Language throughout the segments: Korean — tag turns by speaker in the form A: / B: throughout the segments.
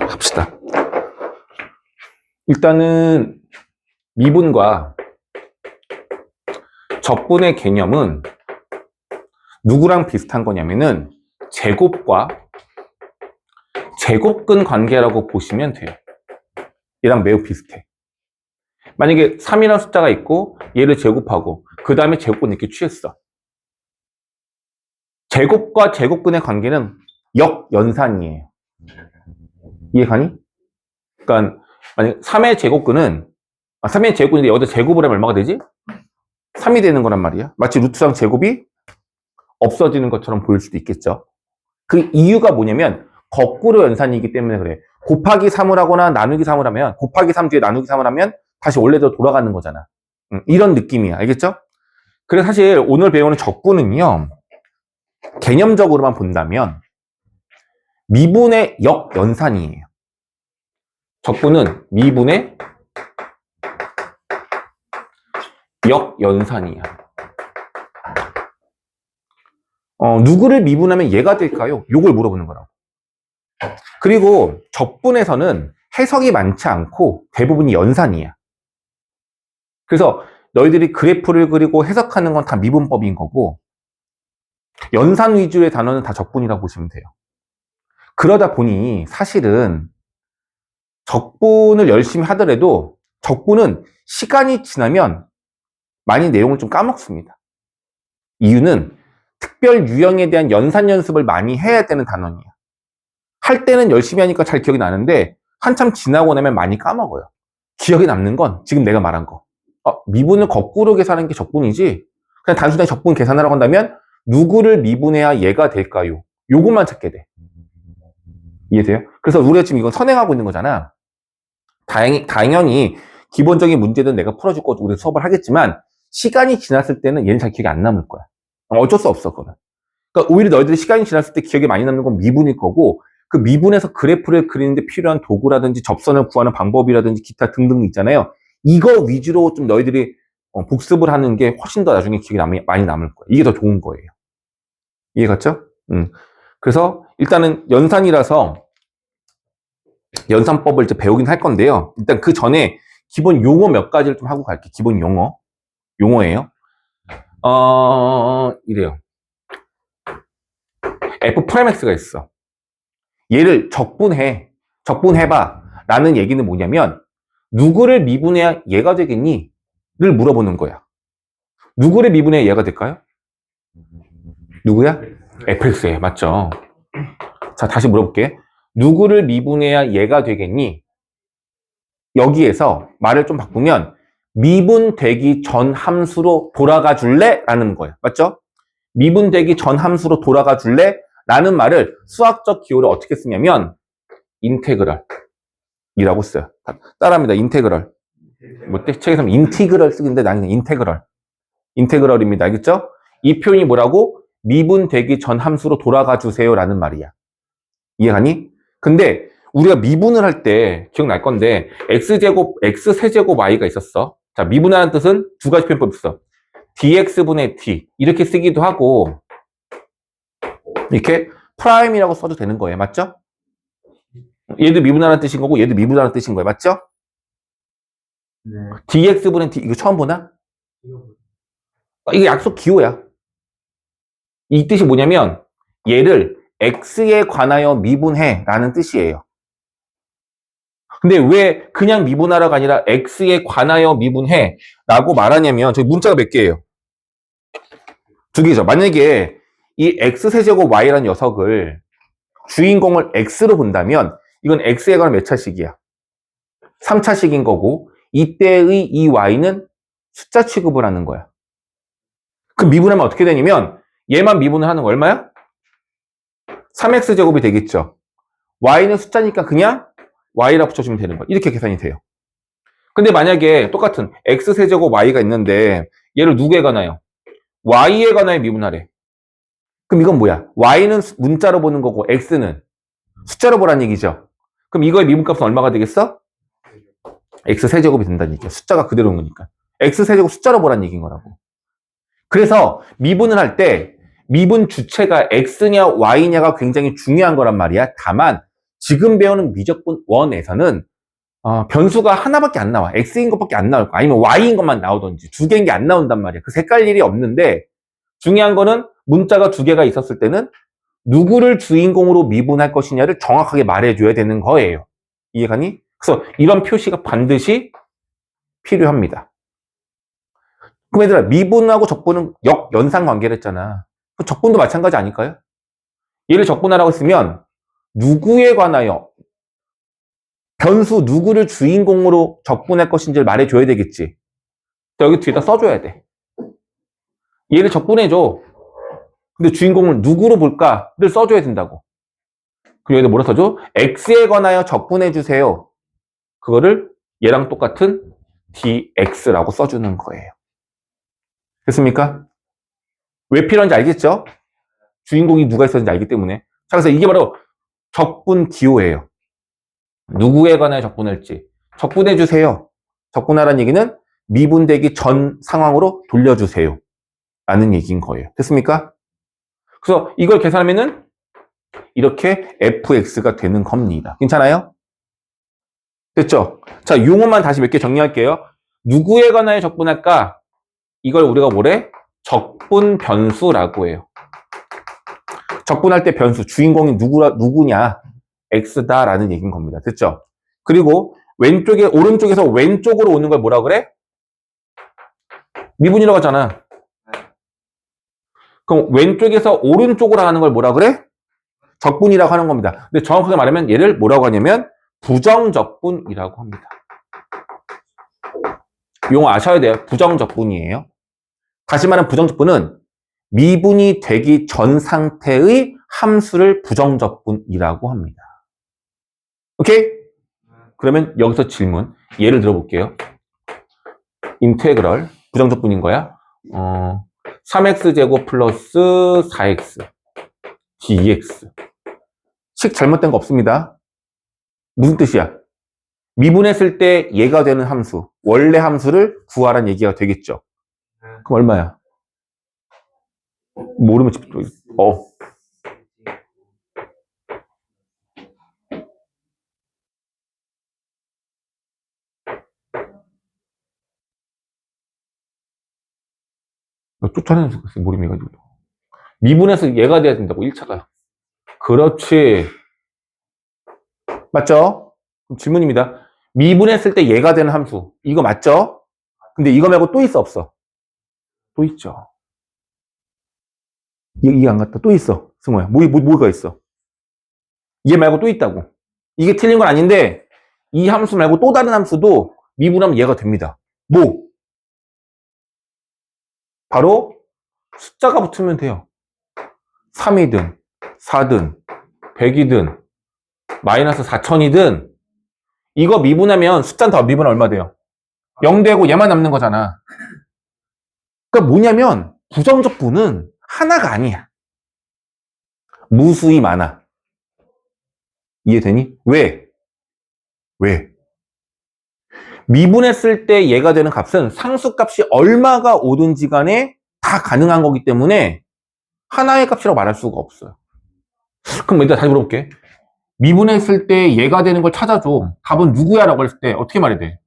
A: 합시다. 일단은 미분과 적분의 개념은 누구랑 비슷한 거냐면은 제곱과 제곱근 관계라고 보시면 돼요. 얘랑 매우 비슷해. 만약에 3이라는 숫자가 있고 얘를 제곱하고 그 다음에 제곱근 이렇게 취했어. 제곱과 제곱근의 관계는 역연산이에요. 이해가니? 그러니까 만약 3의 제곱근은 3의 제곱근인데 여기다 제곱을 하면 얼마가 되지? 3이 되는 거란 말이야. 마치 루트상 제곱이 없어지는 것처럼 보일 수도 있겠죠. 그 이유가 뭐냐면 거꾸로 연산이기 때문에 그래. 곱하기 3을 하거나 나누기 3을 하면 곱하기 3 뒤에 나누기 3을 하면 다시 원래대로 돌아가는 거잖아. 이런 느낌이야. 알겠죠? 그래서 사실 오늘 배우는 적분은요. 개념적으로만 본다면 미분의 역연산이에요. 적분은 미분의 역연산이야. 누구를 미분하면 얘가 될까요? 요걸 물어보는 거라고. 그리고 적분에서는 해석이 많지 않고 대부분이 연산이야. 그래서 너희들이 그래프를 그리고 해석하는 건 다 미분법인 거고 연산 위주의 단어는 다 적분이라고 보시면 돼요. 그러다 보니 사실은 적분을 열심히 하더라도 적분은 시간이 지나면 많이 내용을 좀 까먹습니다. 이유는 특별 유형에 대한 연산 연습을 많이 해야 되는 단원이에요. 할 때는 열심히 하니까 잘 기억이 나는데 한참 지나고 나면 많이 까먹어요. 기억에 남는 건 지금 내가 말한 거. 미분을 거꾸로 계산하는 게 적분이지 그냥 단순하게 적분 계산하라고 한다면 누구를 미분해야 얘가 될까요? 요것만 찾게 돼. 이해돼요? 그래서 우리가 지금 이건 선행하고 있는 거잖아. 당연히 기본적인 문제들은 내가 풀어줄 거고 우리 수업을 하겠지만 시간이 지났을 때는 얘는 잘 기억이 안 남을 거야. 어쩔 수 없어, 그거는. 그러니까 오히려 너희들이 시간이 지났을 때 기억에 많이 남는 건 미분일 거고 그 미분에서 그래프를 그리는데 필요한 도구라든지 접선을 구하는 방법이라든지 기타 등등 있잖아요. 이거 위주로 좀 너희들이 복습을 하는 게 훨씬 더 나중에 기억에 많이 남을 거예요. 이게 더 좋은 거예요. 이해 갔죠? 그래서 일단은 연산이라서 연산법을 이제 배우긴 할 건데요. 일단 그 전에 기본 용어 몇 가지를 좀 하고 갈게요. 기본 용어예요. 이래요. F'X가 있어. 얘를 적분해봐 라는 얘기는 뭐냐면 누구를 미분해야 얘가 되겠니? 를 물어보는 거야. 누구를 미분해야 얘가 될까요? 누구야? Fx예요. 맞죠? 자, 다시 물어볼게. 누구를 미분해야 얘가 되겠니? 여기에서 말을 좀 바꾸면 미분되기 전 함수로 돌아가 줄래? 라는 거예요. 맞죠? 미분되기 전 함수로 돌아가 줄래? 라는 말을 수학적 기호를 어떻게 쓰냐면 인테그럴 이라고 써요. 따라합니다. 인테그럴. 뭐 책에서 인티그럴 쓰는데 나는 인테그럴입니다. 알겠죠? 이 표현이 뭐라고? 미분되기 전 함수로 돌아가 주세요 라는 말이야. 이해가니? 근데 우리가 미분을 할 때 기억날 건데 x제곱, x세제곱 y가 있었어. 자, 미분하는 뜻은 두 가지 표현법이 있어. dx분의 d 이렇게 쓰기도 하고 이렇게 프라임이라고 써도 되는 거예요. 맞죠? 얘도 미분하는 뜻인 거고 얘도 미분하는 뜻인 거예요. 맞죠? 네. dx분의 d 이거 처음 보나? 이게 약속 기호야. 이 뜻이 뭐냐면 얘를 x에 관하여 미분해 라는 뜻이에요. 근데 왜 그냥 미분하라가 아니라 x에 관하여 미분해 라고 말하냐면 저기 문자가 몇 개예요? 두 개죠. 만약에 이 x세제곱 y라는 녀석을 주인공을 x로 본다면 이건 x에 관한 몇 차식이야? 3차식인 거고 이때의 이 y는 숫자 취급을 하는 거야. 그 미분하면 어떻게 되냐면 얘만 미분을 하는 거 얼마야? 3x제곱이 되겠죠. y는 숫자니까 그냥 y라 붙여주면 되는 거야. 이렇게 계산이 돼요. 근데 만약에 똑같은 x세제곱 y가 있는데 얘를 누구에 관하여? y에 관하여 미분하래. 그럼 이건 뭐야? y는 문자로 보는 거고 x는 숫자로 보라는 얘기죠. 그럼 이거의 미분값은 얼마가 되겠어? x세제곱이 된다는 얘기야. 숫자가 그대로인 거니까. x세제곱 숫자로 보라는 얘기인 거라고. 그래서 미분을 할 때 미분 주체가 x냐 y냐가 굉장히 중요한 거란 말이야. 다만 지금 배우는 미적분 1에서는 변수가 하나밖에 안 나와. X인 것밖에 안 나올 거. 아니면 Y인 것만 나오든지 두 개인 게 안 나온단 말이야. 그 색깔 일이 없는데 중요한 거는 문자가 두 개가 있었을 때는 누구를 주인공으로 미분할 것이냐를 정확하게 말해줘야 되는 거예요. 이해가니? 그래서 이런 표시가 반드시 필요합니다. 그럼 얘들아, 미분하고 적분은 역연상 관계를 했잖아. 적분도 마찬가지 아닐까요? 얘를 적분하라고 했으면 누구에 관하여 변수 누구를 주인공으로 적분할 것인지를 말해줘야 되겠지. 여기 뒤에다 써줘야 돼. 얘를 적분해줘. 근데 주인공을 누구로 볼까를 써줘야 된다고. 그리고 여기다 뭐라 써줘? x에 관하여 적분해주세요. 그거를 얘랑 똑같은 dx라고 써주는 거예요. 됐습니까? 왜 필요한지 알겠죠? 주인공이 누가 있었는지 알기 때문에. 자, 그래서 이게 바로 적분 기호예요. 누구에 관하여 적분할지. 적분해주세요. 적분하라는 얘기는 미분되기 전 상황으로 돌려주세요. 라는 얘기인 거예요. 됐습니까? 그래서 이걸 계산하면은 이렇게 fx가 되는 겁니다. 괜찮아요? 됐죠? 자, 용어만 다시 몇 개 정리할게요. 누구에 관하여 적분할까? 이걸 우리가 뭐래? 적분 변수라고 해요. 적분할 때 변수, 주인공이 누구냐? x다라는 얘기인 겁니다. 됐죠? 그리고 오른쪽에서 왼쪽으로 오는 걸 뭐라 그래? 미분이라고 하잖아. 그럼 왼쪽에서 오른쪽으로 하는 걸 뭐라 그래? 적분이라고 하는 겁니다. 근데 정확하게 말하면 얘를 뭐라고 하냐면 부정적분이라고 합니다. 용어 아셔야 돼요. 부정적분이에요. 다시 말하면 부정적분은 미분이 되기 전 상태의 함수를 부정적분이라고 합니다. 오케이? 그러면 여기서 질문. 예를 들어볼게요. 인테그럴 부정적분인 거야. 3x제곱 플러스 4x dx. 식 잘못된 거 없습니다. 무슨 뜻이야? 미분했을 때 얘가 되는 함수, 원래 함수를 구하라는 얘기가 되겠죠. 그럼 얼마야? 모르면 쫓아내는 수가 있어, 모름해가지고. 미분해서 얘가 돼야 된다고, 1차가. 그렇지. 맞죠? 그럼 질문입니다. 미분했을 때 얘가 되는 함수. 이거 맞죠? 근데 이거 말고 또 있어, 없어? 또 있죠. 이해 안 갔다. 또 있어. 승호야. 뭐가 있어? 얘 말고 또 있다고. 이게 틀린 건 아닌데, 이 함수 말고 또 다른 함수도 미분하면 얘가 됩니다. 뭐? 바로 숫자가 붙으면 돼요. 3이든, 4든, 100이든, 마이너스 4000이든, 이거 미분하면 숫자는 더 미분하면 얼마 돼요? 0 되고 얘만 남는 거잖아. 그러니까 뭐냐면 부정적분은 하나가 아니야. 무수히 많아. 이해되니? 왜? 미분했을 때 얘가 되는 값은 상수값이 얼마가 오든지 간에 다 가능한 거기 때문에 하나의 값이라고 말할 수가 없어요. 그럼 일단 다시 물어볼게. 미분했을 때 얘가 되는 걸 찾아줘. 답은 누구야? 라고 했을 때 어떻게 말해야 돼?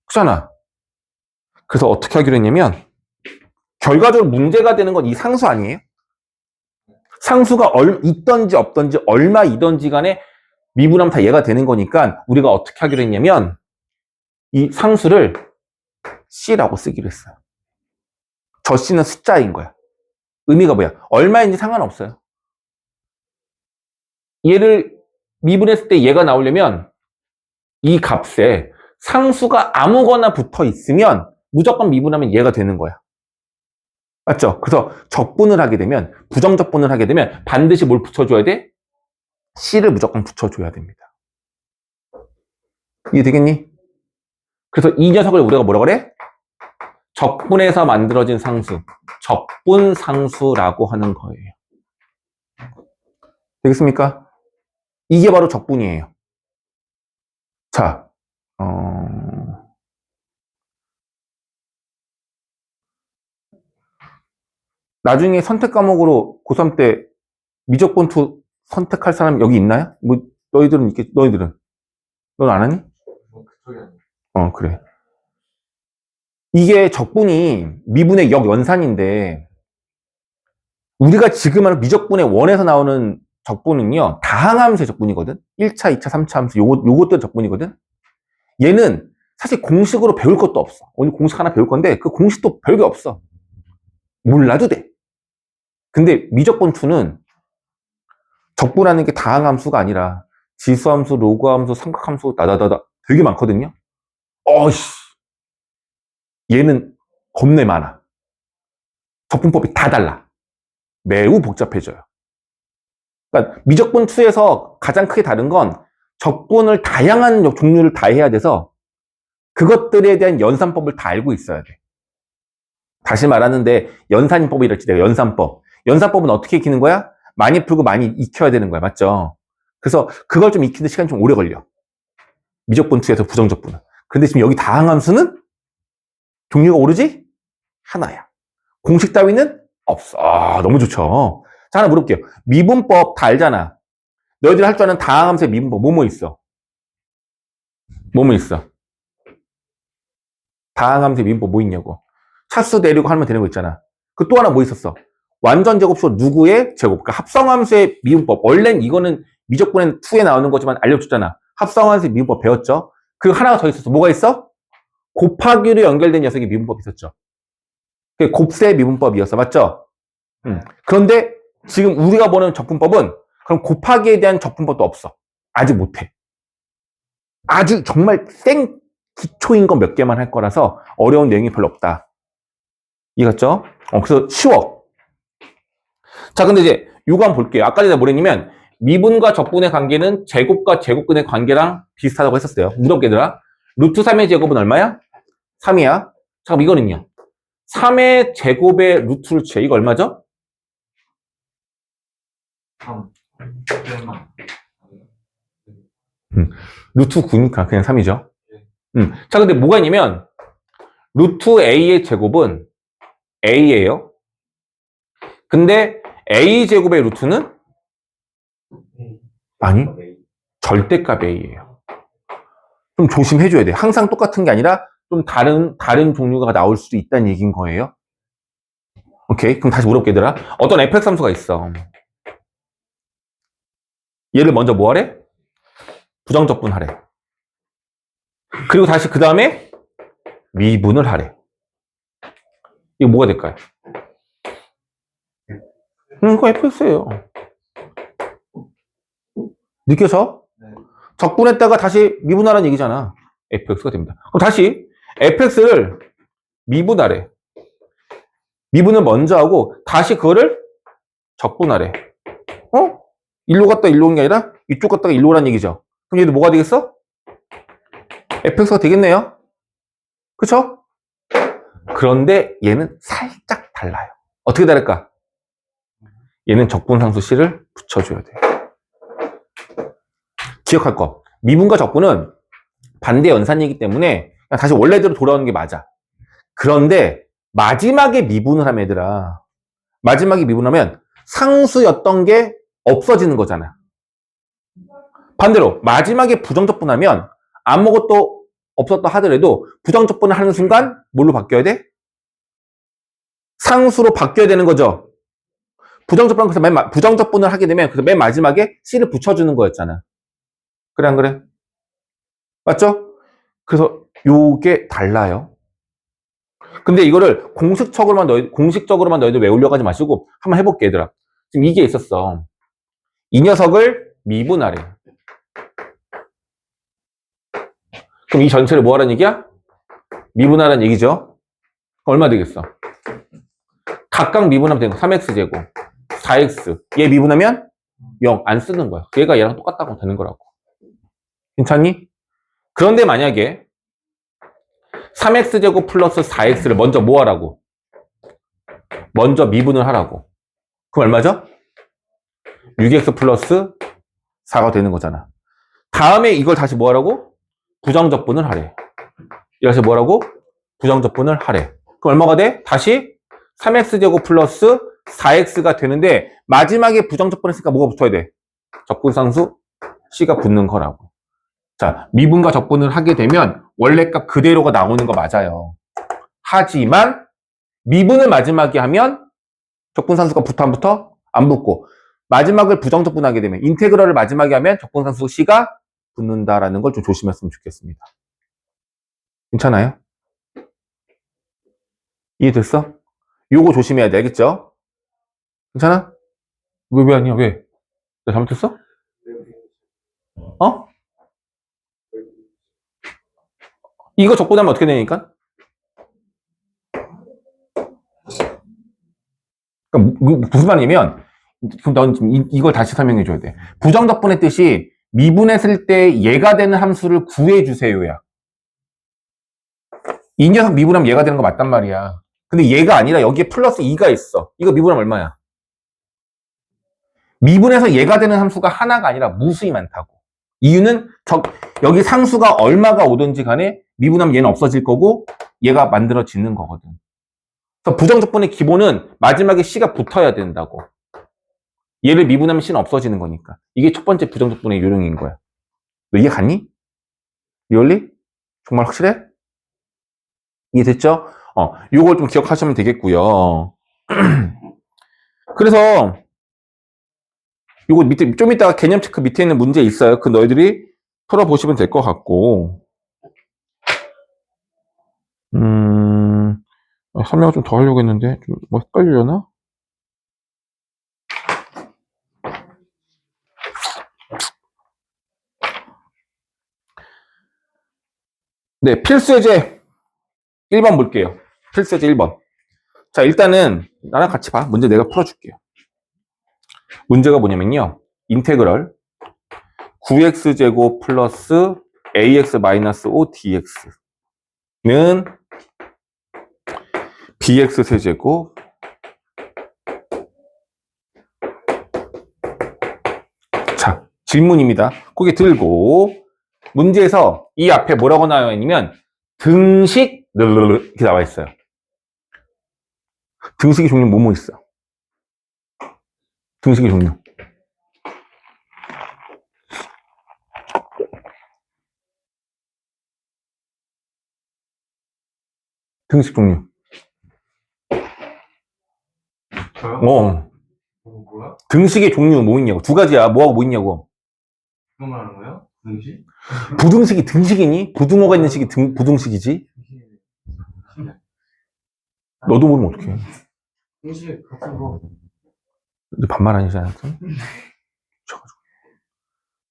A: 그잖아. 그래서 어떻게 하기로 했냐면 결과적으로 문제가 되는 건 이 상수 아니에요? 상수가 있던지 없던지 얼마이던지 간에 미분하면 다 얘가 되는 거니까 우리가 어떻게 하기로 했냐면 이 상수를 C라고 쓰기로 했어요. 저 C는 숫자인 거야. 의미가 뭐야? 얼마인지 상관없어요. 얘를 미분했을 때 얘가 나오려면 이 값에 상수가 아무거나 붙어 있으면 무조건 미분하면 얘가 되는 거야. 맞죠? 그래서 적분을 하게 되면, 부정적분을 하게 되면 반드시 뭘 붙여줘야 돼? C를 무조건 붙여줘야 됩니다. 이해되겠니? 그래서 이 녀석을 우리가 뭐라 그래? 적분에서 만들어진 상수, 적분상수라고 하는 거예요. 되겠습니까? 이게 바로 적분이에요. 자, 나중에 선택 과목으로 고3 때 미적분 2 선택할 사람 여기 있나요? 뭐, 너희들은 있겠, 너희들은? 넌 안 하니? 그래. 이게 적분이 미분의 역연산인데, 우리가 지금 하는 미적분의 원에서 나오는 적분은요, 다항함수의 적분이거든? 1차, 2차, 3차 함수, 요것도 적분이거든? 얘는 사실 공식으로 배울 것도 없어. 오늘 공식 하나 배울 건데, 그 공식도 별게 없어. 몰라도 돼. 근데 미적분2는 적분하는 게 다항함수가 아니라 지수함수, 로그함수, 삼각함수, 다다다다 되게 많거든요. 어이씨. 얘는 겁내 많아. 적분법이 다 달라. 매우 복잡해져요. 그러니까 미적분2에서 가장 크게 다른 건 적분을 다양한 종류를 다 해야 돼서 그것들에 대한 연산법을 다 알고 있어야 돼. 다시 말하는데 연산법이 이렇지 돼요. 연산법. 연산법은 어떻게 익히는 거야? 많이 풀고 많이 익혀야 되는 거야. 맞죠? 그래서 그걸 좀 익히는 시간이 좀 오래 걸려. 미적분2에서 부정적분은. 근데 지금 여기 다항함수는 종류가 오르지? 하나야. 공식 따위는 없어. 아, 너무 좋죠. 자, 하나 물어볼게요. 미분법 다 알잖아. 너희들이 할 줄 아는 다항함수의 미분법 뭐뭐 있어? 뭐뭐 있어? 다항함수의 미분법 뭐 있냐고. 차수 내리고 하면 되는 거 있잖아. 그 또 하나 뭐 있었어? 완전 제곱수 누구의 제곱. 그러니까 합성함수의 미분법. 원래는 이거는 미적분의 2에 나오는 거지만 알려줬잖아. 합성함수의 미분법 배웠죠? 그리고 하나가 더 있었어. 뭐가 있어? 곱하기로 연결된 녀석의 미분법이 있었죠. 그게 곱셈 미분법이었어. 맞죠? 그런데 지금 우리가 보는 적분법은 그럼 곱하기에 대한 적분법도 없어. 아직 못해. 아주 정말 생 기초인 거 몇 개만 할 거라서 어려운 내용이 별로 없다. 이해갔죠? 그래서 쉬워. 자, 근데 이제 요거 한번 볼게요. 아까 전에 뭐랬냐면 미분과 적분의 관계는 제곱과 제곱근의 관계랑 비슷하다고 했었어요. 물어보게더라. 루트 3의 제곱은 얼마야? 3이야. 자, 그럼 이거는요. 3의 제곱의 루트를 취해. 이거 얼마죠?
B: 3.
A: 루트 9니까 그냥 3이죠. 자, 근데 뭐가 있냐면 루트 A의 제곱은 A예요. 근데 A 제곱의 루트는 아니, 절대값 A예요. 좀 조심해줘야 돼. 항상 똑같은 게 아니라 좀 다른 종류가 나올 수도 있다는 얘기인 거예요. 오케이. 그럼 다시 물어볼게, 얘들아. 어떤 fx 함수가 있어. 얘를 먼저 뭐 하래? 부정적분하래. 그리고 다시 그 다음에 미분을 하래. 이거 뭐가 될까요? 그거 fx예요. 느껴져?
B: 네.
A: 적분했다가 다시 미분하라는 얘기잖아. fx가 됩니다. 그럼 다시 fx를 미분하래. 미분을 먼저 하고 다시 그거를 적분하래. 일로 갔다 일로 온 게 아니라 이쪽 갔다가 일로 오란 얘기죠. 그럼 얘도 뭐가 되겠어? fx가 되겠네요. 그쵸? 그런데 얘는 살짝 달라요. 어떻게 다를까? 얘는 적분상수 C를 붙여줘야 돼. 기억할 거. 미분과 적분은 반대 연산이기 때문에 그냥 다시 원래대로 돌아오는 게 맞아. 그런데 마지막에 미분을 하면 얘들아. 마지막에 미분하면 상수였던 게 없어지는 거잖아. 반대로 마지막에 부정적분하면 아무것도 없었다 하더라도 부정적분을 하는 순간 뭘로 바뀌어야 돼? 상수로 바뀌어야 되는 거죠. 부정적분을 하게 되면 그래서 맨 마지막에 C를 붙여주는 거였잖아. 그래 안 그래? 맞죠? 그래서 요게 달라요. 근데 이거를 공식적으로만 너희들 외우려고 하지 마시고 한번 해볼게, 얘들아. 지금 이게 있었어. 이 녀석을 미분하래. 그럼 이 전체를 뭐 하라는 얘기야? 미분하라는 얘기죠. 얼마 되겠어? 각각 미분하면 되는 거. 3x제곱, 4x. 얘 미분하면 0. 안 쓰는 거야. 얘가 얘랑 똑같다고 되는 거라고. 괜찮니? 그런데 만약에 3x제곱 플러스 4x를 먼저 뭐 하라고? 먼저 미분을 하라고. 그럼 얼마죠? 6x 플러스 4가 되는 거잖아. 다음에 이걸 다시 뭐 하라고? 부정적분을 하래. 이래서 뭐 하라고? 부정적분을 하래. 그럼 얼마가 돼? 다시 3x제곱 플러스 4x가 되는데 마지막에 부정적분 했으니까 뭐가 붙어야 돼? 적분상수 C가 붙는 거라고. 자, 미분과 적분을 하게 되면 원래 값 그대로가 나오는 거 맞아요. 하지만 미분을 마지막에 하면 적분상수가 붙어 안 붙어? 안 붙고 마지막을 부정적분하게 되면 인테그럴을 마지막에 하면 적분상수 C가 붙는다라는 걸 좀 조심했으면 좋겠습니다. 괜찮아요? 이해됐어? 요거 조심해야 돼. 알겠죠? 괜찮아? 왜 아니야? 왜? 내가 잘못했어? 어? 이거 적분하면 어떻게 되니까? 그러니까 무슨 말이냐면 그럼 넌 지금 이걸 다시 설명해 줘야 돼. 부정적분의 뜻이 미분했을 때 얘가 되는 함수를 구해 주세요야. 이 녀석 미분하면 얘가 되는 거 맞단 말이야. 근데 얘가 아니라 여기에 플러스 2가 있어. 이거 미분하면 얼마야? 미분해서 얘가 되는 함수가 하나가 아니라 무수히 많다고. 이유는 여기 상수가 얼마가 오든지 간에 미분하면 얘는 없어질 거고 얘가 만들어지는 거거든. 그래서 부정적분의 기본은 마지막에 C가 붙어야 된다고. 얘를 미분하면 C는 없어지는 거니까. 이게 첫 번째 부정적분의 요령인 거야. 너 이해 갔니? 리얼리? 정말 확실해? 이해됐죠? 요걸 좀 기억하시면 되겠고요. 그래서 요거 밑에 좀 이따가 개념 체크 밑에 있는 문제 있어요. 그 너희들이 풀어보시면 될 것 같고. 설명을 좀 더 하려고 했는데 좀 뭐 헷갈리려나? 네, 필수예제 1번 볼게요. 필수예제 1번. 자, 일단은 나랑 같이 봐. 문제 내가 풀어줄게요. 문제가 뭐냐면요. 인테그럴 9x제곱 플러스 ax 마이너스 5dx는 bx 세제곱 자, 질문입니다. 고개 들고 문제에서 이 앞에 뭐라고 나와 있냐면 등식 이렇게 나와 있어요. 등식의 종류 뭐뭐 있어? 등식의 종류. 등식 종류.
B: 저요? 뭐야?
A: 등식의 종류 뭐 있냐고. 두 가지야. 뭐하고 뭐 있냐고.
B: 그거 말하는 거예요? 등식?
A: 부등식이 등식이니? 부등호가 있는 식이 부등식이지? 너도 모르면 어떡해.
B: 등식 같은 거.
A: 너 반말 아니잖아.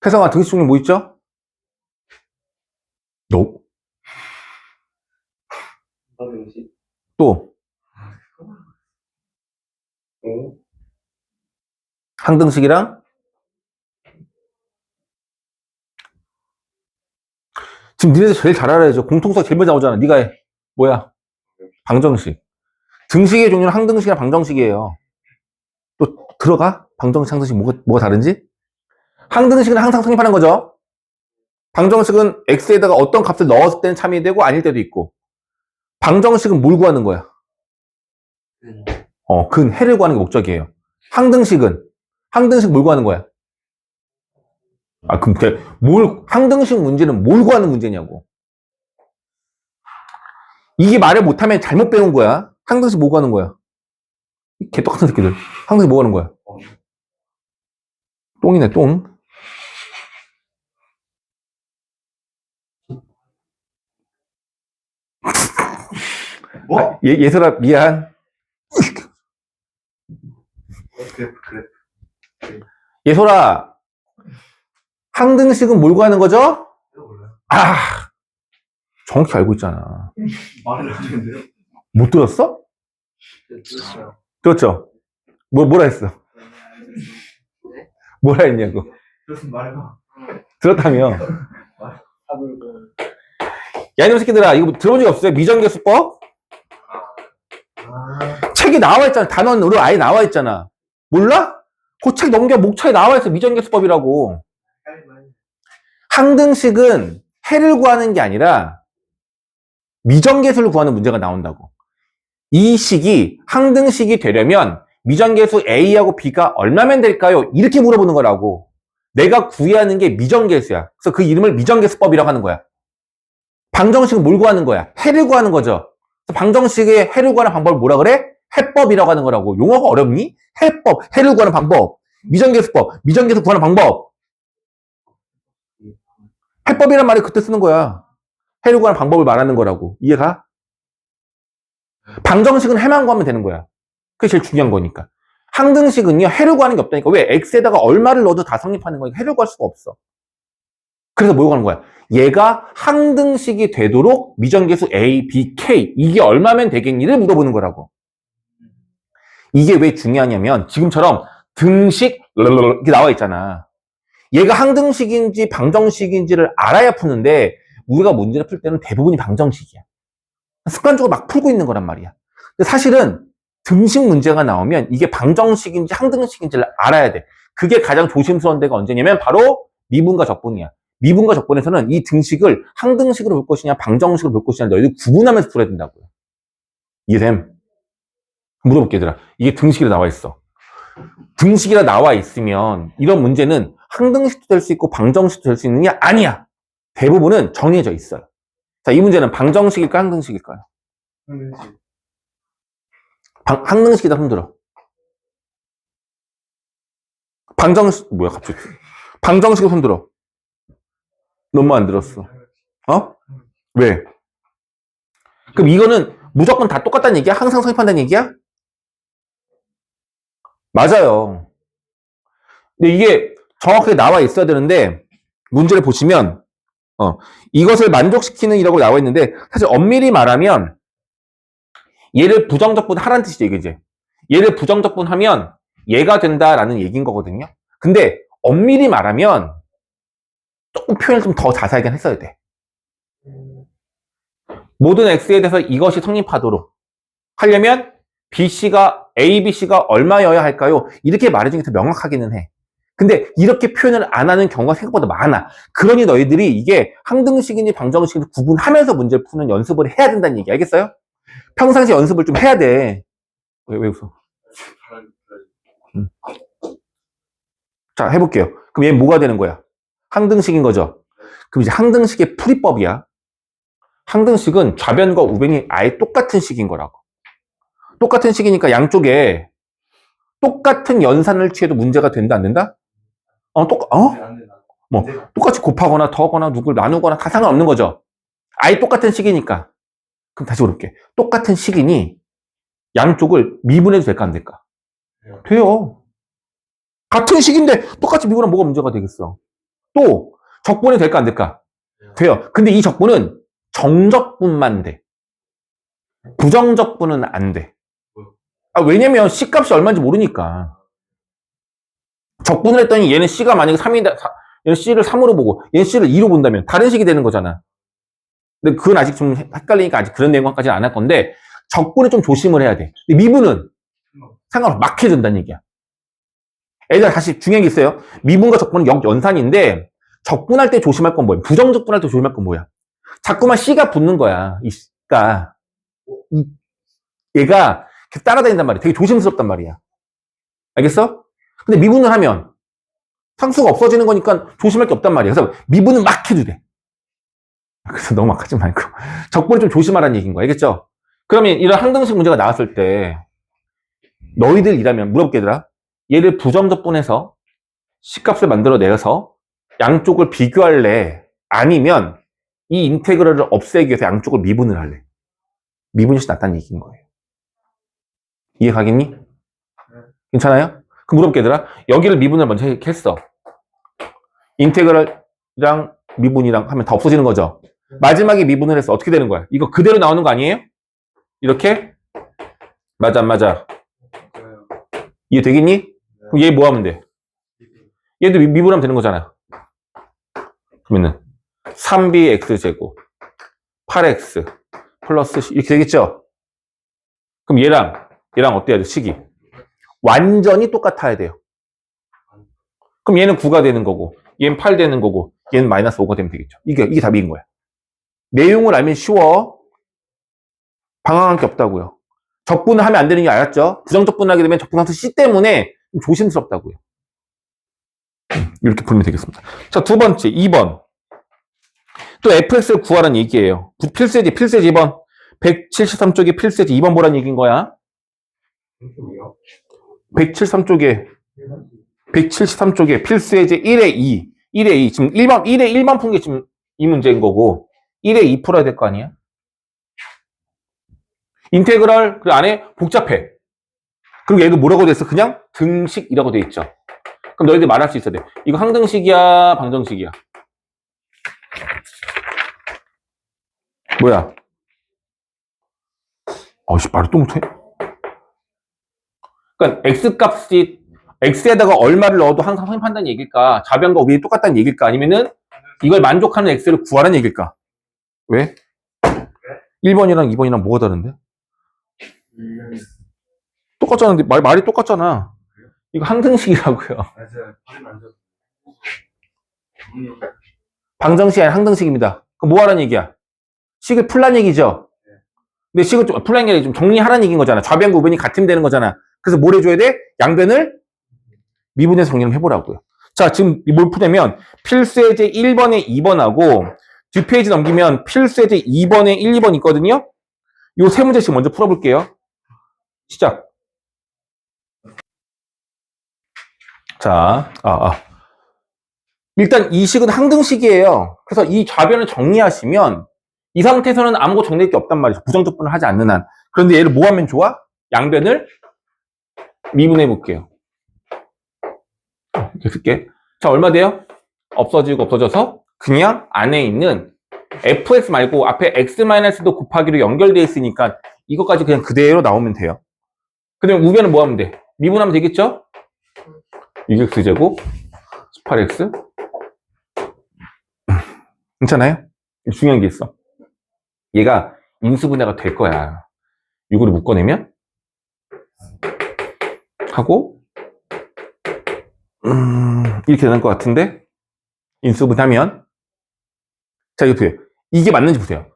A: 태성아, 등식 종류 뭐 있죠? 너.
B: 등식?
A: 또.
B: 오.
A: 항등식이랑 지금 니네들 제일 잘 알아야죠. 공통수가 제일 먼저 나오잖아. 네가 해. 뭐야? 방정식. 등식의 종류는 항등식이랑 방정식이에요. 또 들어가? 방정식, 항등식 뭐가 다른지? 항등식은 항상 성립하는 거죠. 방정식은 x에다가 어떤 값을 넣었을 때는 참이 되고 아닐 때도 있고. 방정식은 뭘 구하는 거야? 근 해를 구하는 게 목적이에요. 항등식 뭘 구하는 거야? 그럼 항등식 문제는 뭘 구하는 문제냐고. 이게 말을 못하면 잘못 배운 거야. 항등식 뭐 구하는 거야? 개떡같은 새끼들. 항등식 뭐 구하는 거야? 똥이네, 똥.
B: 뭐?
A: 예설아, 미안.
B: 그래.
A: 예설아, 항등식은 뭘 구하는 거죠?
B: 몰라요.
A: 정확히 알고 있잖아.
B: 말을 하는데요?
A: 못 들었어?
B: 들었어요.
A: 들었죠? 뭐라 했어? 뭐라 했냐고.
B: 무슨 말해봐.
A: 들었다며. 야, 이놈 새끼들아, 이거 들어본 적 없어요? 미정계수법? 책에 나와 있잖아. 단원으로 아예 나와 있잖아. 몰라? 그 책 넘겨 목차에 나와 있어. 미정계수법이라고. 항등식은 해를 구하는 게 아니라 미정계수를 구하는 문제가 나온다고. 이 식이 항등식이 되려면 미정계수 A하고 B가 얼마면 될까요? 이렇게 물어보는 거라고. 내가 구해야 하는 게 미정계수야. 그래서 그 이름을 미정계수법이라고 하는 거야. 방정식은 뭘 구하는 거야? 해를 구하는 거죠. 방정식의 해를 구하는 방법을 뭐라 그래? 해법이라고 하는 거라고. 용어가 어렵니? 해법, 해를 구하는 방법. 미정계수법, 미정계수 구하는 방법. 해법이란 말이 그때 쓰는 거야. 해를 구하는 방법을 말하는 거라고. 이해가? 방정식은 해만 구하면 되는 거야. 그게 제일 중요한 거니까. 항등식은요, 해를 구하는 게 없다니까. 왜? x에다가 얼마를 넣어도 다 성립하는 거니까 해를 구할 수가 없어. 그래서 뭐 구하는 거야? 얘가 항등식이 되도록 미정계수 A, B, K 이게 얼마면 되겠니를 물어보는 거라고. 이게 왜 중요하냐면 지금처럼 등식 이렇게 나와 있잖아. 얘가 항등식인지 방정식인지를 알아야 푸는데 우리가 문제를 풀 때는 대부분이 방정식이야. 습관적으로 막 풀고 있는 거란 말이야. 근데 사실은 등식 문제가 나오면 이게 방정식인지 항등식인지를 알아야 돼. 그게 가장 조심스러운 데가 언제냐면 바로 미분과 적분이야. 미분과 적분에서는 이 등식을 항등식으로 볼 것이냐 방정식으로 볼 것이냐 너희들 구분하면서 풀어야 된다고요. 이해됨? 물어볼게 얘들아. 이게 등식이라 나와 있어. 등식이라 나와 있으면 이런 문제는 항등식도 될 수 있고 방정식도 될 수 있느냐? 아니야. 대부분은 정해져 있어요. 자, 이 문제는 방정식일까 항등식일까요? 항등식이다 손들어. 방정식 뭐야 갑자기? 방정식으로 손들어. 너무 안 들었어. 어? 왜? 그럼 이거는 무조건 다 똑같다는 얘기야? 항상 성립한다는 얘기야? 맞아요. 근데 이게 정확하게 나와 있어야 되는데 문제를 보시면 이것을 만족시키는 이라고 나와 있는데 사실 엄밀히 말하면 얘를 부정적분 하라는 뜻이죠. 이게 이제 얘를 부정적분 하면 얘가 된다라는 얘기인 거거든요. 근데 엄밀히 말하면 조금 표현을 좀 더 자세하게 했어야 돼. 모든 x에 대해서 이것이 성립하도록 하려면 BC가 A, BC가 얼마여야 할까요? 이렇게 말해주는 게 더 명확하기는 해. 근데 이렇게 표현을 안 하는 경우가 생각보다 많아. 그러니 너희들이 이게 항등식인지 방정식인지 구분하면서 문제를 푸는 연습을 해야 된다는 얘기 알겠어요? 평상시 연습을 좀 해야 돼. 왜 웃어? 자, 해볼게요. 그럼 얘는 뭐가 되는 거야? 항등식인 거죠? 그럼 이제 항등식의 풀이법이야. 항등식은 좌변과 우변이 아예 똑같은 식인 거라고. 똑같은 식이니까 양쪽에 똑같은 연산을 취해도 문제가 된다, 안 된다? 뭐, 똑같이 곱하거나 더하거나 누굴 나누거나 다 상관없는 거죠. 아예 똑같은 식이니까. 그럼 다시 물어볼게. 똑같은 식이니 양쪽을 미분해도 될까, 안 될까? 돼요. 같은 식인데 똑같이 미분하면 뭐가 문제가 되겠어? 또, 적분이 될까, 안 될까? 돼요. 근데 이 적분은 정적분만 돼. 부정적분은 안 돼. 왜냐면 C값이 얼마인지 모르니까. 적분을 했더니 얘는 C가 만약에 3이다, 얘는 C를 3으로 보고 얘는 C를 2로 본다면 다른 식이 되는 거잖아. 근데 그건 아직 좀 헷갈리니까 아직 그런 내용까지는 안 할 건데 적분을 좀 조심을 해야 돼. 근데 미분은 상관없어. 막 해준다는 얘기야. 애들 다시 중요한 게 있어요. 미분과 적분은 역연산인데 적분할 때 조심할 건 뭐야? 부정적분할 때 조심할 건 뭐야? 자꾸만 C가 붙는 거야. 이 C가. 얘가 계속 따라다닌단 말이야. 되게 조심스럽단 말이야. 알겠어? 근데 미분을 하면 상수가 없어지는 거니까 조심할 게 없단 말이야. 그래서 미분은 막 해도 돼. 그래서 너무 막 하지 말고. 적분을 좀 조심하라는 얘기인 거야. 알겠죠? 그러면 이런 항등식 문제가 나왔을 때 너희들이라면 물어볼게 얘들아. 얘를 부정적분해서 C값을 만들어내서 양쪽을 비교할래? 아니면 이 인테그럴을 없애기 위해서 양쪽을 미분을 할래? 미분이 훨씬 낫다는 얘기인 거예요. 이해 가겠니? 괜찮아요? 그럼 물어볼게 얘들아. 여기를 미분을 먼저 했어. 인테그럴이랑 미분이랑 하면 다 없어지는 거죠. 마지막에 미분을 해서 어떻게 되는 거야? 이거 그대로 나오는 거 아니에요? 이렇게? 맞아 안 맞아? 이해 되겠니? 그럼 얘 뭐 하면 돼? 얘도 미분하면 되는 거잖아. 그러면은 3bx제곱 8x 플러스 C 이렇게 되겠죠? 그럼 얘랑 어때야 돼? 식이 완전히 똑같아야 돼요. 그럼 얘는 9가 되는 거고 얘는 8 되는 거고 얘는 마이너스 5가 되면 되겠죠. 이게 답인 거야. 내용을 알면 쉬워. 방황할 게 없다고요. 적분을 하면 안 되는 게 알았죠? 부정적분을 하게 되면 적분함수 C 때문에 좀 조심스럽다고요. 이렇게 풀면 되겠습니다. 자, 두 번째, 2번. 또 fx를 구하라는 얘기예요. 필수예지, 2번. 173쪽에 필수예지 2번 보라는 얘기인 거야. 173쪽에, 173쪽에 필수예제 1에 2. 1에 2. 지금 1에 1번 푼 게 지금 이 문제인 거고, 1에 2 풀어야 될 거 아니야? 인테그럴, 그 안에 복잡해. 그리고 얘가 뭐라고 돼 있어? 그냥 등식이라고 돼 있죠. 그럼 너희들 말할 수 있어야 돼. 이거 항등식이야, 방정식이야? 뭐야? 어씨, 말을 또 못해? 그러니까 x값이 x에다가 얼마를 넣어도 항상 성립한다는 얘기일까? 좌변과 우변이 똑같다는 얘기일까? 아니면은 이걸 만족하는 x를 구하라는 얘기일까? 왜? 1번이랑 2번이랑 뭐가 다른데? 똑같잖아. 말이 똑같잖아. 이거 항등식이라고요.
B: 맞아요. 발음 안 좋아.
A: 방정식이 아니라 항등식입니다. 그럼 뭐 하라는 얘기야? 식을 풀란 얘기죠? 근데 식을 좀 풀란 얘기 좀 정리하라는 얘기인 거잖아. 좌변과 우변이 같으면 되는 거잖아. 그래서 뭘 해줘야 돼? 양변을 미분해서 정리를 해보라고요. 자, 지금 뭘 푸냐면 필수예제 1번에 2번하고 뒷 페이지 넘기면 필수예제 2번에 1, 2번 있거든요. 요 세 문제씩 먼저 풀어볼게요. 시작. 자, 일단 이 식은 항등식이에요. 그래서 이 좌변을 정리하시면 이 상태에서는 아무것도 정리할 게 없단 말이죠. 부정적분을 하지 않는 한. 그런데 얘를 뭐 하면 좋아? 양변을 미분해 볼게요. 이렇게 쓸게. 자, 얼마 돼요? 없어지고 없어져서 그냥 안에 있는 fx 말고 앞에 x-도 곱하기로 연결되어 있으니까 이것까지 그냥 그대로 나오면 돼요. 그 다음에 우변은 뭐 하면 돼? 미분하면 되겠죠? 6x제곱 18x. 괜찮아요? 중요한 게 있어. 얘가 인수분해가 될 거야. 6으로 묶어내면 하고 이렇게 되는 것 같은데 인수분해하면 자, 이거 보세요. 이게 맞는지 보세요.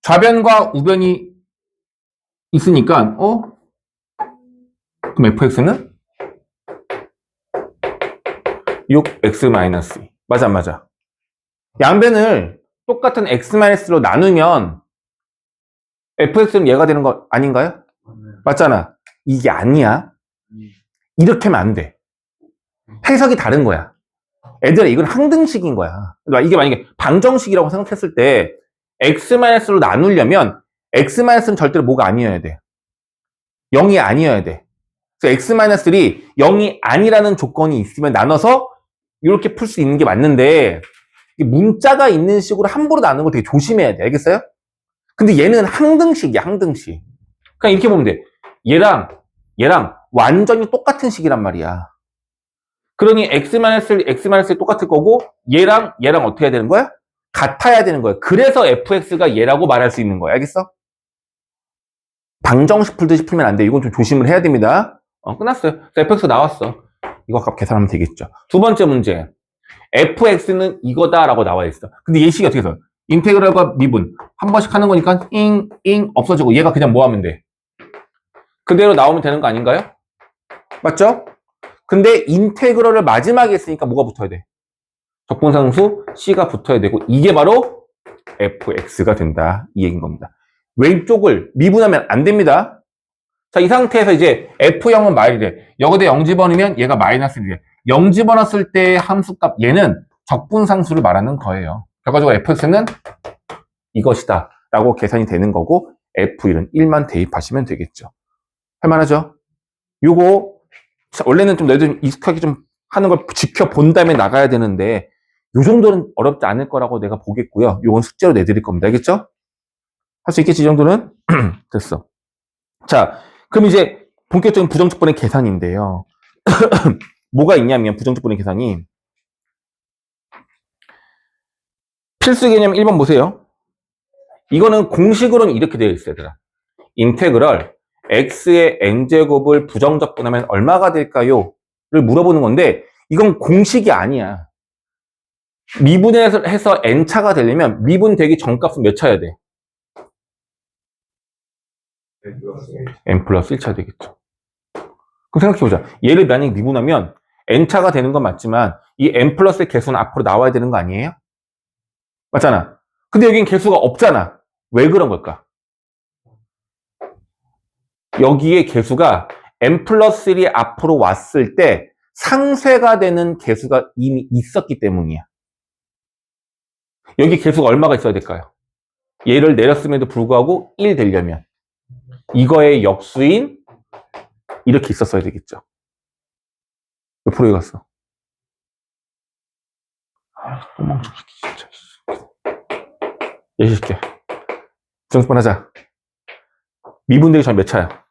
A: 좌변과 우변이 있으니까 그럼 fx는 6x-2 맞아 안 맞아? 양변을 똑같은 x-로 나누면 fx는 얘가 되는 거 아닌가요? 맞잖아. 이게 아니야. 이렇게 하면 안 돼. 해석이 다른 거야. 애들아, 이건 항등식인 거야. 이게 만약에 방정식이라고 생각했을 때 x-로 나누려면 x-는 절대로 뭐가 아니어야 돼. 0이 아니어야 돼. 그래서 x-1이 0이 아니라는 조건이 있으면 나눠서 이렇게 풀 수 있는 게 맞는데 문자가 있는 식으로 함부로 나누는 거 되게 조심해야 돼. 알겠어요? 근데 얘는 항등식이야, 항등식. 그냥 이렇게 보면 돼. 얘랑 완전히 똑같은 식이란 말이야. 그러니 x-1이 똑같을 거고 얘랑 어떻게 해야 되는 거야? 같아야 되는 거야. 그래서 fx가 얘라고 말할 수 있는 거야. 알겠어? 방정식 풀듯이 풀면 안 돼. 이건 좀 조심을 해야 됩니다. 끝났어요. fx 나왔어. 이거 값 계산하면 되겠죠. 두 번째 문제. fx는 이거다라고 나와 있어. 근데 얘 식이 어떻게 해서? 인테그럴과 미분 한 번씩 하는 거니까 잉 없어지고 얘가 그냥 뭐 하면 돼? 그대로 나오면 되는 거 아닌가요? 맞죠? 근데 인테그럴을 마지막에 했으니까 뭐가 붙어야 돼? 적분상수 c가 붙어야 되고 이게 바로 fx가 된다. 이 얘기인 겁니다. 왼쪽을 미분하면 안 됩니다. 자, 이 상태에서 이제 f0은 마이너스 0대 0 집어넣으면 얘가 마이너스 1이래. 0 집어넣었을 때 함수값 얘는 적분상수를 말하는 거예요. 결과적으로 fx는 이것이다 라고 계산이 되는 거고 f1은 1만 대입하시면 되겠죠. 할만하죠? 요거 원래는 좀 너희들 익숙하게 좀 하는 걸 지켜본 다음에 나가야 되는데 요 정도는 어렵지 않을 거라고 내가 보겠고요. 요건 숙제로 내드릴 겁니다. 알겠죠? 할 수 있겠지, 이 정도는? 됐어. 자, 그럼 이제 본격적인 부정적분의 계산인데요. 뭐가 있냐면 부정적분의 계산이 필수 개념 1번 보세요. 이거는 공식으로는 이렇게 되어 있어요. 얘들아. 인테그럴 x의 n제곱을 부정적분하면 얼마가 될까요? 를 물어보는 건데 이건 공식이 아니야. 미분해서 n차가 되려면 미분되기 전값은 몇 차야 돼? n 플러스 1차 되겠죠. 그럼 생각해보자. 얘를 만약에 미분하면 n차가 되는 건 맞지만 이 n 플러스의 개수는 앞으로 나와야 되는 거 아니에요? 맞잖아. 근데 여긴 개수가 없잖아. 왜 그런 걸까? 여기에 개수가 n 플러스 1이 앞으로 왔을 때 상쇄가 되는 개수가 이미 있었기 때문이야. 여기 개수가 얼마가 있어야 될까요? 얘를 내렸음에도 불구하고 1 되려면 이거의 역수인 이렇게 있었어야 되겠죠. 몇 프로에 갔어? 또 멍청시키 진짜. 예시시켜. 정수번 하자. 미분되기 전 몇 차야?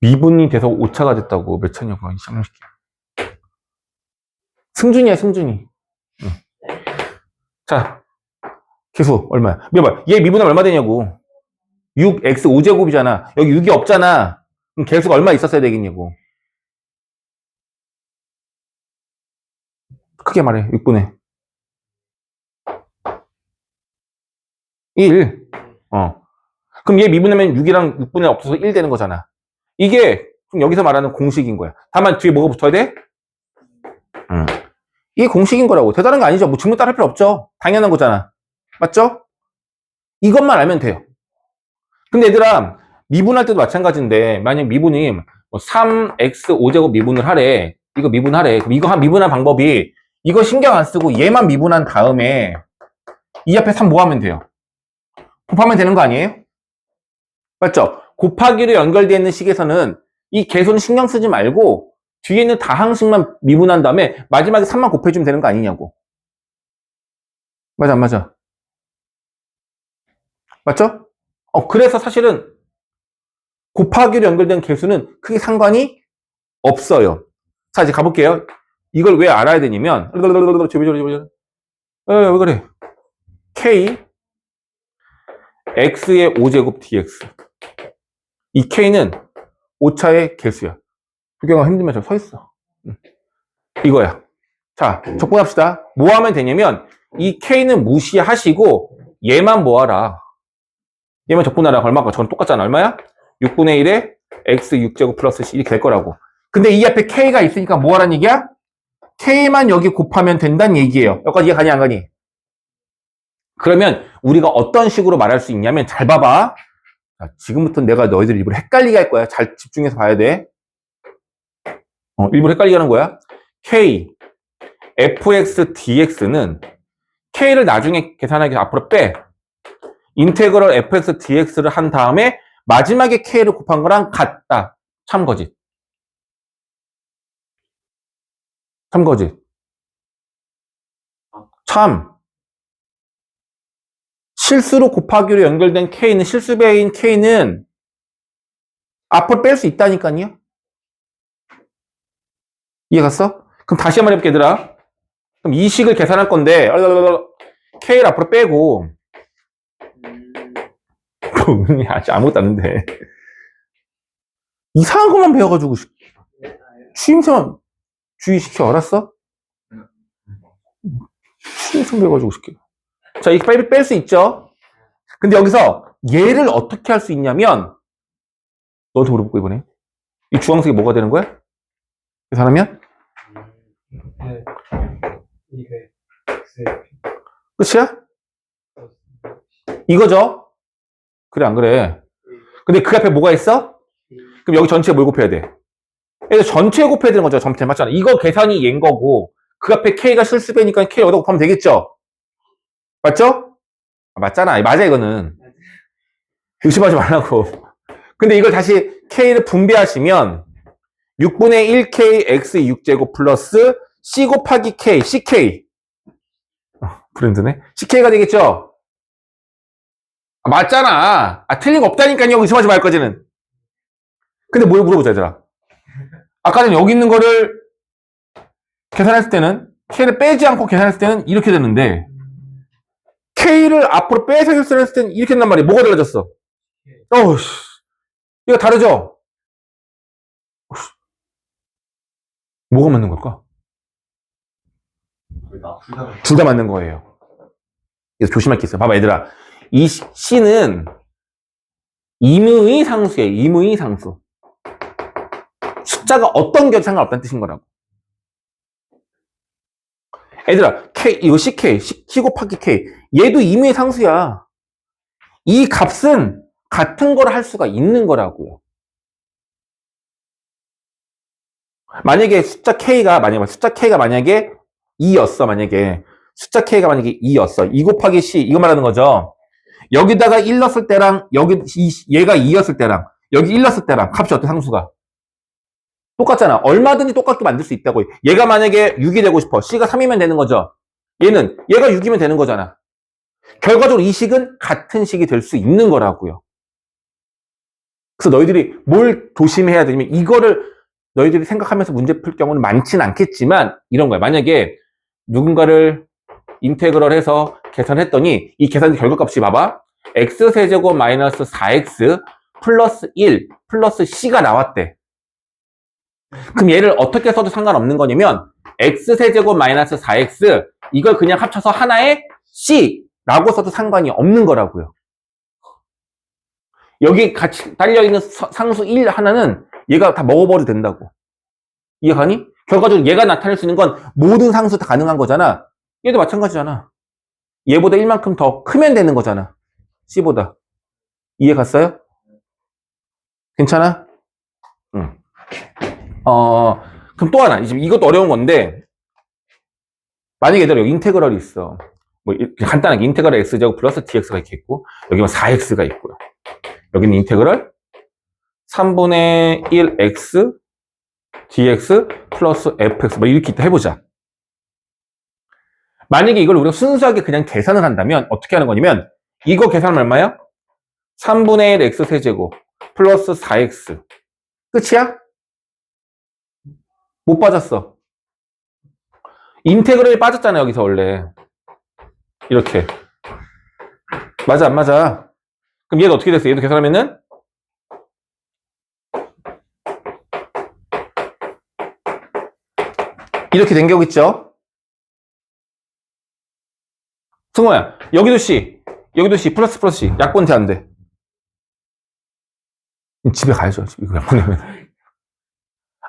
A: 미분이 돼서 5차가 됐다고. 몇 차냐고. 이 쌍놈새끼. 승준이야, 승준이. 응. 자, 개수 얼마야? 봐봐. 얘 미분하면 얼마 되냐고. 6x 5제곱이잖아. 여기 6이 없잖아. 그럼 개수가 얼마 있었어야 되겠냐고. 크게 말해. 6분의 1. 그럼 얘 미분하면 6이랑 6분의 없어서 1 되는 거잖아. 이게 그럼 여기서 말하는 공식인 거야. 다만 뒤에 뭐가 붙어야 돼? 이게 공식인 거라고. 대단한 거 아니죠. 뭐 증명 따를 필요 없죠. 당연한 거잖아. 맞죠? 이것만 알면 돼요. 근데 얘들아, 미분할 때도 마찬가지인데 만약 미분이 뭐 3x 5제곱 미분을 하래. 이거 미분하래. 그럼 이거 미분한 방법이 이거 신경 안 쓰고 얘만 미분한 다음에 이 앞에 3 뭐 하면 돼요? 곱하면 되는 거 아니에요? 맞죠? 곱하기로 연결되어 있는 식에서는 이 개수는 신경 쓰지 말고 뒤에 있는 다항식만 미분한 다음에 마지막에 3만 곱해주면 되는 거 아니냐고. 맞아, 안 맞아? 맞죠? 그래서 사실은 곱하기로 연결된 개수는 크게 상관이 없어요. 자, 이제 가볼게요. 이걸 왜 알아야 되냐면, 왜 그래? K, X의 5제곱 dx. 이 K는 5차의 개수야. 구경하기 힘들면 저 서 있어. 이거야. 자, 적분합시다. 뭐 하면 되냐면, 이 K는 무시하시고, 얘만 모아라. 얘만 적분하라. 얼마가? 저건 똑같잖아. 얼마야? 6분의 1에 X 6제곱 플러스 C 이렇게 될 거라고. 근데 이 앞에 K가 있으니까 뭐 하라는 얘기야? K만 여기 곱하면 된다는 얘기예요. 여기까지 이해 가니 안 가니? 그러면 우리가 어떤 식으로 말할 수 있냐면 잘 봐봐. 자, 지금부터 내가 너희들 일부러 헷갈리게 할 거야. 잘 집중해서 봐야 돼. 일부러 헷갈리게 하는 거야. K, fx, dx는 K를 나중에 계산하기 위해서 앞으로 빼. 인테그럴 fx, dx를 한 다음에 마지막에 K를 곱한 거랑 같다. 참거짓. 참거짓. 참. 실수로 곱하기로 연결된 K는, 실수배인 K는 앞으로 뺄 수 있다니까요. 이해 갔어? 그럼 다시 한번 해볼게, 얘들아. 그럼 이 식을 계산할 건데, K를 앞으로 빼고, 아직 아무것도 안 했는데. 이상한 것만 배워가지고, 취임새만 주의시켜, 알았어? 취임새 배워가지고 시켜. 자, 이렇게 빨리 뺄 수 있죠? 근데 여기서 얘를 어떻게 할 수 있냐면, 너한테 물어볼거 이번에. 이 주황색이 뭐가 되는 거야? 계산하면? 끝이야? 이거죠? 그래, 안 그래? 근데 그 앞에 뭐가 있어? 그럼 여기 전체에 뭘 곱해야 돼? 그래서 전체에 곱해야 되는 거죠. 전체 맞잖아. 이거 계산이 얘인 거고, 그 앞에 K가 실수배니까 K 여기다 곱하면 되겠죠? 맞죠? 맞잖아. 맞아, 이거는. 의심하지 말라고. 근데 이걸 다시 K를 분배하시면 6분의 1K X 6제곱 플러스 C 곱하기 K, CK. 브랜드네. CK가 되겠죠? 맞잖아. 틀린 거 없다니까요. 의심하지 말 거지는. 근데 뭘 물어보자, 얘들아. 아까는 여기 있는 거를 계산했을 때는 K를 빼지 않고 계산했을 때는 이렇게 되는데 K를 앞으로 빼서 계산했을 때는 이렇게 된단 말이야. 뭐가 달라졌어? 이거 다르죠? 뭐가 맞는 걸까? 둘 다 맞는 거예요. 그래서 조심할 게 있어요. 봐봐, 얘들아. 이 C는 임의의 상수예요. 임의의 상수. 숫자가 어떤 게 상관없다는 뜻인 거라고. 얘들아, K, 이거 CK, C 곱하기 K. 얘도 임의의 상수야. 이 값은 같은 걸 할 수가 있는 거라고요. 만약에 숫자 K가 만약에 2였어. 만약에 숫자 K가 만약에 2였어. 2 곱하기 C 이거 말하는 거죠. 여기다가 1 넣었을 때랑 얘가 2였을 때랑 여기 1 넣었을 때랑 값이 어때 상수가? 똑같잖아. 얼마든지 똑같게 만들 수 있다고. 얘가 만약에 6이 되고 싶어. C가 3이면 되는 거죠. 얘가 6이면 되는 거잖아. 결과적으로 이 식은 같은 식이 될 수 있는 거라고요. 그래서 너희들이 뭘 조심해야 되냐면 이거를 너희들이 생각하면서 문제 풀 경우는 많지는 않겠지만 이런 거야. 만약에 누군가를 인테그럴 해서 계산했더니 이 계산 결과값이 봐봐. x세제곱 마이너스 4x 플러스 1 플러스 c가 나왔대. 그럼 얘를 어떻게 써도 상관없는 거냐면 x세제곱 마이너스 4x 이걸 그냥 합쳐서 하나의 c라고 써도 상관이 없는 거라고요. 여기 같이 딸려있는 상수 1 하나는 얘가 다 먹어버려도 된다고. 이해가니? 결과적으로 얘가 나타낼 수 있는 건 모든 상수 다 가능한 거잖아. 얘도 마찬가지잖아. 얘보다 1만큼 더 크면 되는 거잖아. C보다. 이해 갔어요? 괜찮아? 응. 그럼 또 하나. 이것도 어려운 건데, 만약에 얘들아, 여기 인테그럴이 있어. 뭐, 간단하게 인테그럴 x제곱 플러스 dx가 이렇게 있고, 여기는 4x가 있고요. 여기는 인테그럴 3분의 1x dx 플러스 fx 뭐 이렇게 있다 해보자. 만약에 이걸 우리가 순수하게 그냥 계산을 한다면 어떻게 하는 거냐면 이거 계산하면 얼마야? 3분의 1 x 세제곱 플러스 4x 끝이야? 못 빠졌어. 인테그럴이 빠졌잖아 여기서 원래. 이렇게. 맞아 안 맞아? 그럼 얘도 어떻게 됐어? 얘도 계산하면은 이렇게 된 경우 있죠? 승호야, 여기도 C, 플러스 C. 약분 돼, 안 돼? 집에 가야죠. 이거 약분하면.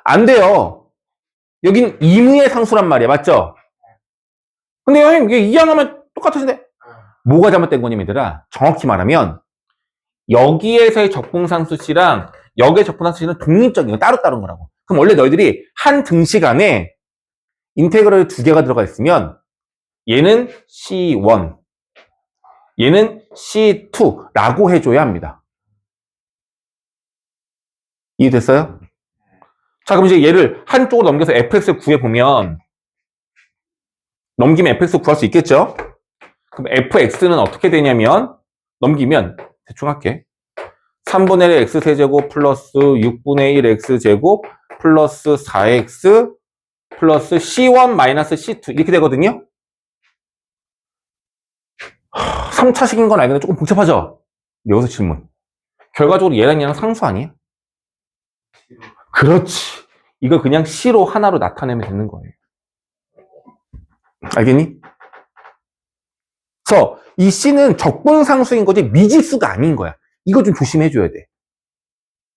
A: 안 돼요. 여긴 임의의 상수란 말이야. 맞죠? 근데 형님, 이게 이 하나면 똑같으신데, 뭐가 잘못된 거냐면, 얘들아, 정확히 말하면, 여기에서의 적분상수 C랑 여기의 적분상수 C는 독립적인 거, 따로따로인 거라고. 그럼 원래 너희들이 한 등식 안에 인테그럴 두 개가 들어가 있으면, 얘는 C1, 얘는 C2라고 해줘야 합니다. 이해됐어요? 자, 그럼 이제 얘를 한쪽으로 넘겨서 fx를 구해보면, 넘기면 fx 구할 수 있겠죠? 그럼 fx는 어떻게 되냐면, 넘기면, 대충 할게. 3분의 1 x세제곱 플러스 6분의 1 x제곱 플러스 4x 플러스 c1 마이너스 c2 이렇게 되거든요? 3차식인 건 알겠는데 조금 복잡하죠? 여기서 질문. 결과적으로 얘랑 상수 아니에요? 그렇지. 이거 그냥 C로 하나로 나타내면 되는 거예요. 알겠니? 그래서 이 C는 적분상수인 거지 미지수가 아닌 거야. 이거 좀 조심해줘야 돼.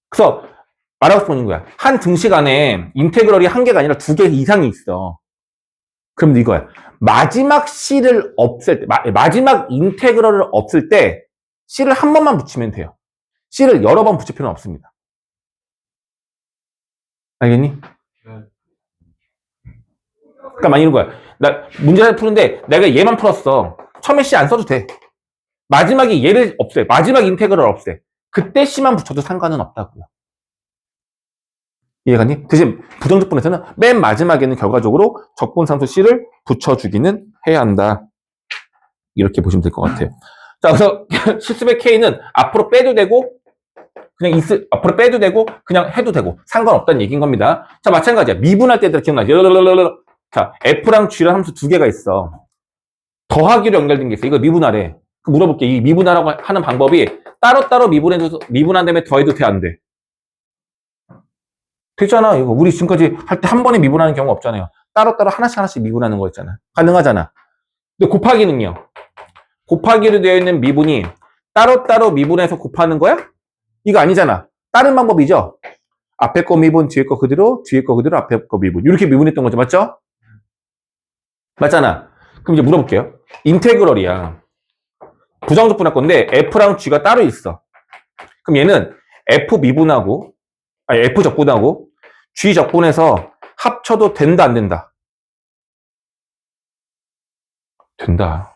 A: 그래서 말하고 싶은 거야. 한 등식 안에 인테그럴이 한 개가 아니라 두 개 이상이 있어. 그럼 이거야. 마지막 C를 없앨 때, 마지막 인테그럴을 없앨 때 C를 한 번만 붙이면 돼요. C를 여러 번 붙일 필요는 없습니다. 알겠니? 그러니까 많이 이런 거야. 나 문제를 푸는데 내가 얘만 풀었어. 처음에 C 안 써도 돼. 마지막에 얘를 없애. 마지막 인테그럴 없애. 그때 C만 붙여도 상관은 없다고요. 이해가니? 대신 부정적분에서는 맨 마지막에는 결과적으로 적분상수 C를 붙여주기는 해야 한다. 이렇게 보시면 될 것 같아요. 자, 그래서 실습의 K는 앞으로 빼도 되고 그냥 앞으로 빼도 되고 그냥 해도 되고 상관없다는 얘기인 겁니다. 자, 마찬가지야. 미분할 때들 기억나지? 자, F랑 G랑 함수 두 개가 있어. 더하기로 연결된 게 있어. 이거 미분하래. 물어볼게. 이 미분하라고 하는 방법이 따로따로 미분한 다음에 더해도 돼, 안 돼? 되잖아. 이거 우리 지금까지 할 때 한 번에 미분하는 경우 없잖아요. 따로따로 하나씩 미분하는 거였잖아. 가능하잖아. 근데 곱하기는요. 곱하기로 되어 있는 미분이 따로따로 미분해서 곱하는 거야? 이거 아니잖아. 다른 방법이죠. 앞에 거 미분, 뒤에 거 그대로, 뒤에 거 그대로, 앞에 거 미분. 이렇게 미분했던 거죠. 맞죠? 맞잖아. 그럼 이제 물어볼게요. 인테그럴이야. 부정적분할 건데 F랑 G가 따로 있어. 그럼 얘는 F 미분하고, 아니 F 적분하고 G 적분해서 합쳐도 된다, 안 된다? 된다.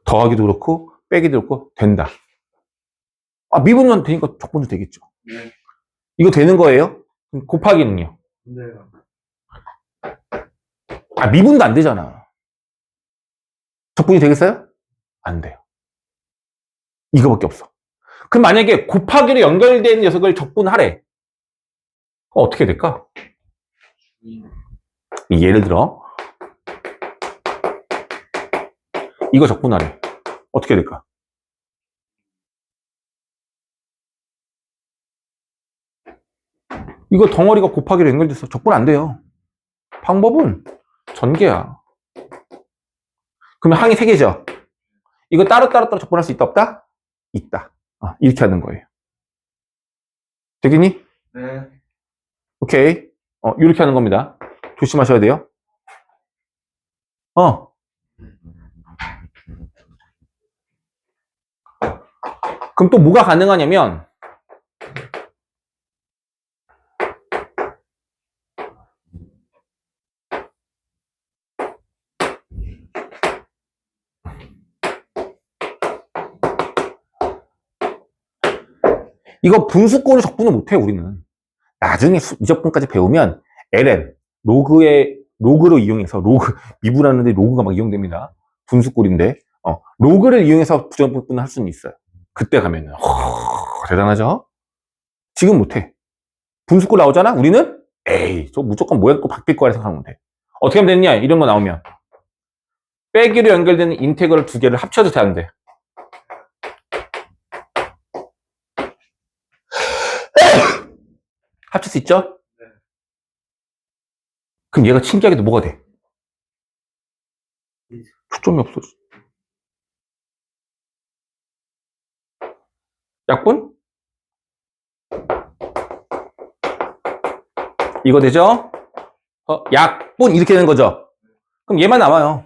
A: 더하기도 그렇고 빼기도 그렇고 된다. 아, 미분은 되니까 적분도 되겠죠.
B: 네.
A: 이거 되는 거예요? 그럼 곱하기는요?
B: 근데요.
A: 아, 미분도 안 되잖아. 적분이 되겠어요? 안 돼요. 이거밖에 없어. 그럼 만약에 곱하기로 연결된 녀석을 적분하래. 어떻게 될까? 예를 들어 이거 적분하래. 어떻게 될까? 이거 덩어리가 곱하기로 연결돼서 적분 안 돼요. 방법은 전개야. 그러면 항이 3개죠? 이거 따로 적분할 수 있다, 없다? 있다. 이렇게 하는 거예요. 되겠니?
B: 네.
A: 오케이. 이렇게 하는 겁니다. 조심하셔야 돼요. 그럼 또 뭐가 가능하냐면, 이거 분수꼴을 적분을 못해, 우리는. 나중에 이적분까지 배우면 ln, 로그로 이용해서, 미분하는데 로그가 막 이용됩니다. 분수꼴인데, 로그를 이용해서 부정분을 할 수는 있어요. 그때 가면은, 대단하죠? 지금 못해. 분수꼴 나오잖아? 우리는, 에이, 저 무조건 모양꼴 바뀔 거라 생각하면 돼. 어떻게 하면 되느냐? 이런 거 나오면. 빼기로 연결되는 인테그럴 2개를 합쳐도 되는데. 합칠 수 있죠?
B: 네.
A: 그럼 얘가 신기하게도 뭐가 돼? 초점이 없어. 약분? 이거 되죠? 약분 이렇게 되는 거죠? 그럼 얘만 남아요.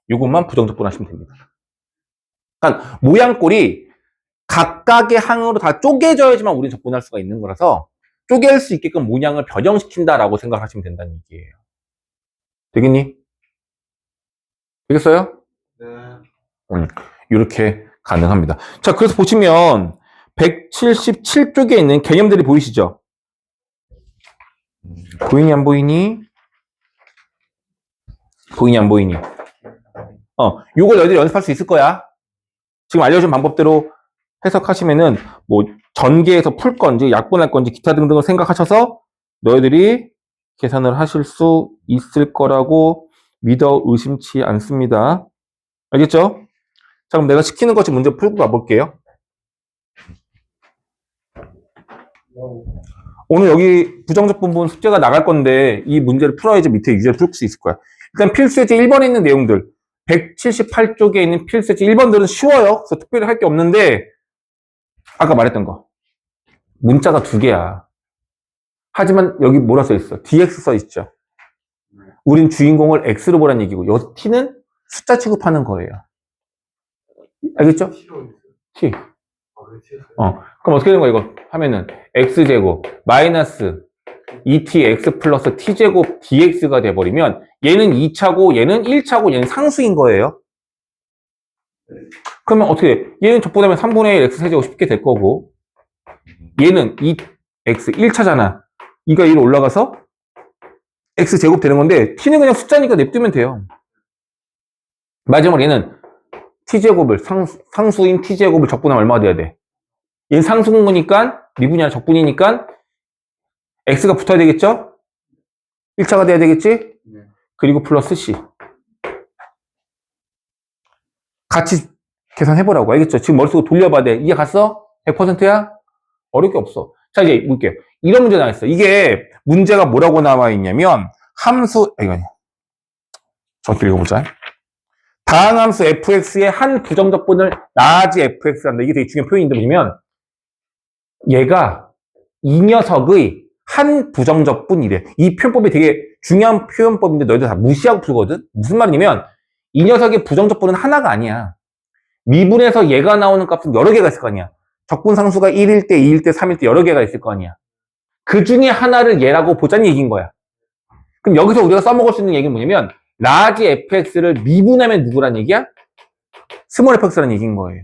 A: 이것만 부정적분 하시면 됩니다. 그러니까 모양꼴이 각각의 항으로 다 쪼개져야지만 우리는 적분할 수가 있는 거라서 쪼갤 수 있게끔 모양을 변형시킨다라고 생각하시면 된다는 얘기예요. 되겠니? 되겠어요?
B: 네.
A: 이렇게 가능합니다. 자, 그래서 보시면 177쪽에 있는 개념들이 보이시죠? 보이니 안 보이니? 보이니 안 보이니? 요걸 너희들이 연습할 수 있을 거야. 지금 알려준 방법대로 해석하시면은 뭐 전개해서 풀 건지 약분할 건지 기타 등등을 생각하셔서 너희들이 계산을 하실 수 있을 거라고 믿어 의심치 않습니다. 알겠죠? 자, 그럼 내가 시키는 것이 문제 풀고 가볼게요. 오늘 여기 부정적 부분 숙제가 나갈 건데 이 문제를 풀어야지 밑에 유제를 풀 수 있을 거야. 일단 필수예제 1번에 있는 내용들 178쪽에 있는 필수예제 1번들은 쉬워요. 그래서 특별히 할 게 없는데 아까 말했던 거 문자가 2개야. 하지만 여기 뭐라 써 있어? dx 써 있죠. 우린 주인공을 x로 보란 얘기고 요 t는 숫자 취급하는 거예요. 알겠죠? t. 그럼 어떻게 되는 거야 이거 하면은 x제곱 마이너스 2tx 플러스 t제곱 dx가 돼버리면 얘는 2차고 얘는 1차고 얘는 상수인 거예요. 그러면 어떻게 돼? 얘는 적분하면 3분의 1 x세제곱 쉽게 될 거고 얘는 2x 1차잖아. 2가 1로 올라가서 x제곱 되는 건데 t는 그냥 숫자니까 냅두면 돼요. 마지막으로 얘는 t제곱을 상수인 t제곱을 적분하면 얼마가 돼야 돼? 얘는 상수인 거니까 미분이 아니라 적분이니까 x가 붙어야 되겠죠? 1차가 돼야 되겠지?
B: 네.
A: 그리고 플러스 c 같이 계산해보라고. 알겠죠? 지금 머릿속으로 돌려봐야 돼. 이해 갔어? 100%야? 어려울 게 없어. 자, 이제 볼게요. 이런 문제 나와있어. 이게 문제가 뭐라고 나와 있냐면 함수, 이거 정확히 읽어보자. 다항함수 fx의 한 부정적분을 나아지 fx한다. 이게 되게 중요한 표현인데 뭐냐면 얘가 이 녀석의 한 부정적분이래. 이 표현법이 되게 중요한 표현법인데 너희들 다 무시하고 풀거든? 무슨 말이냐면 이 녀석의 부정적분은 하나가 아니야. 미분에서 얘가 나오는 값은 여러 개가 있을 거 아니야. 적분 상수가 1일 때, 2일 때, 3일 때 여러 개가 있을 거 아니야. 그 중에 하나를 얘라고 보자는 얘기인 거야. 그럼 여기서 우리가 써먹을 수 있는 얘기는 뭐냐면 라지 fx를 미분하면 누구란 얘기야? 스몰 fx라는 얘기인 거예요.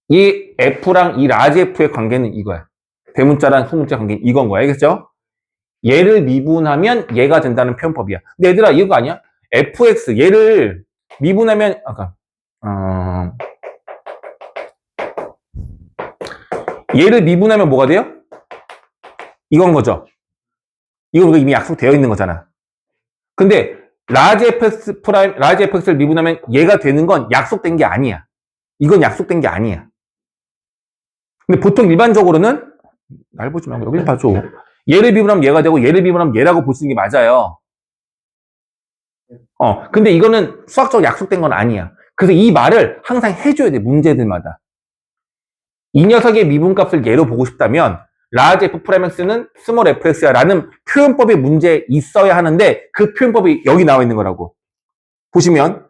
A: 이 f랑 이 라지 f의 관계는 이거야. 대문자랑 소문자 관계는 이건 거야. 알겠죠? 얘를 미분하면 얘가 된다는 표현법이야. 근데 얘들아 이거 아니야? fx 얘를 미분하면 얘를 미분하면 뭐가 돼요? 이건 거죠. 이거 우리가 이미 약속되어 있는 거잖아. 근데 라지 fx를 미분하면 얘가 되는 건 약속된 게 아니야. 이건 약속된 게 아니야. 근데 보통 일반적으로는 날 보지 말고 여기를 봐줘. 얘를 미분하면 얘가 되고 얘를 미분하면 얘라고 볼 수 있는 게 맞아요. 근데 이거는 수학적으로 약속된 건 아니야. 그래서 이 말을 항상 해줘야 돼. 문제들마다. 이 녀석의 미분값을 얘로 보고 싶다면 라지 f'x는 스몰 fx야 라는 표현법이 문제에 있어야 하는데 그 표현법이 여기 나와 있는 거라고. 보시면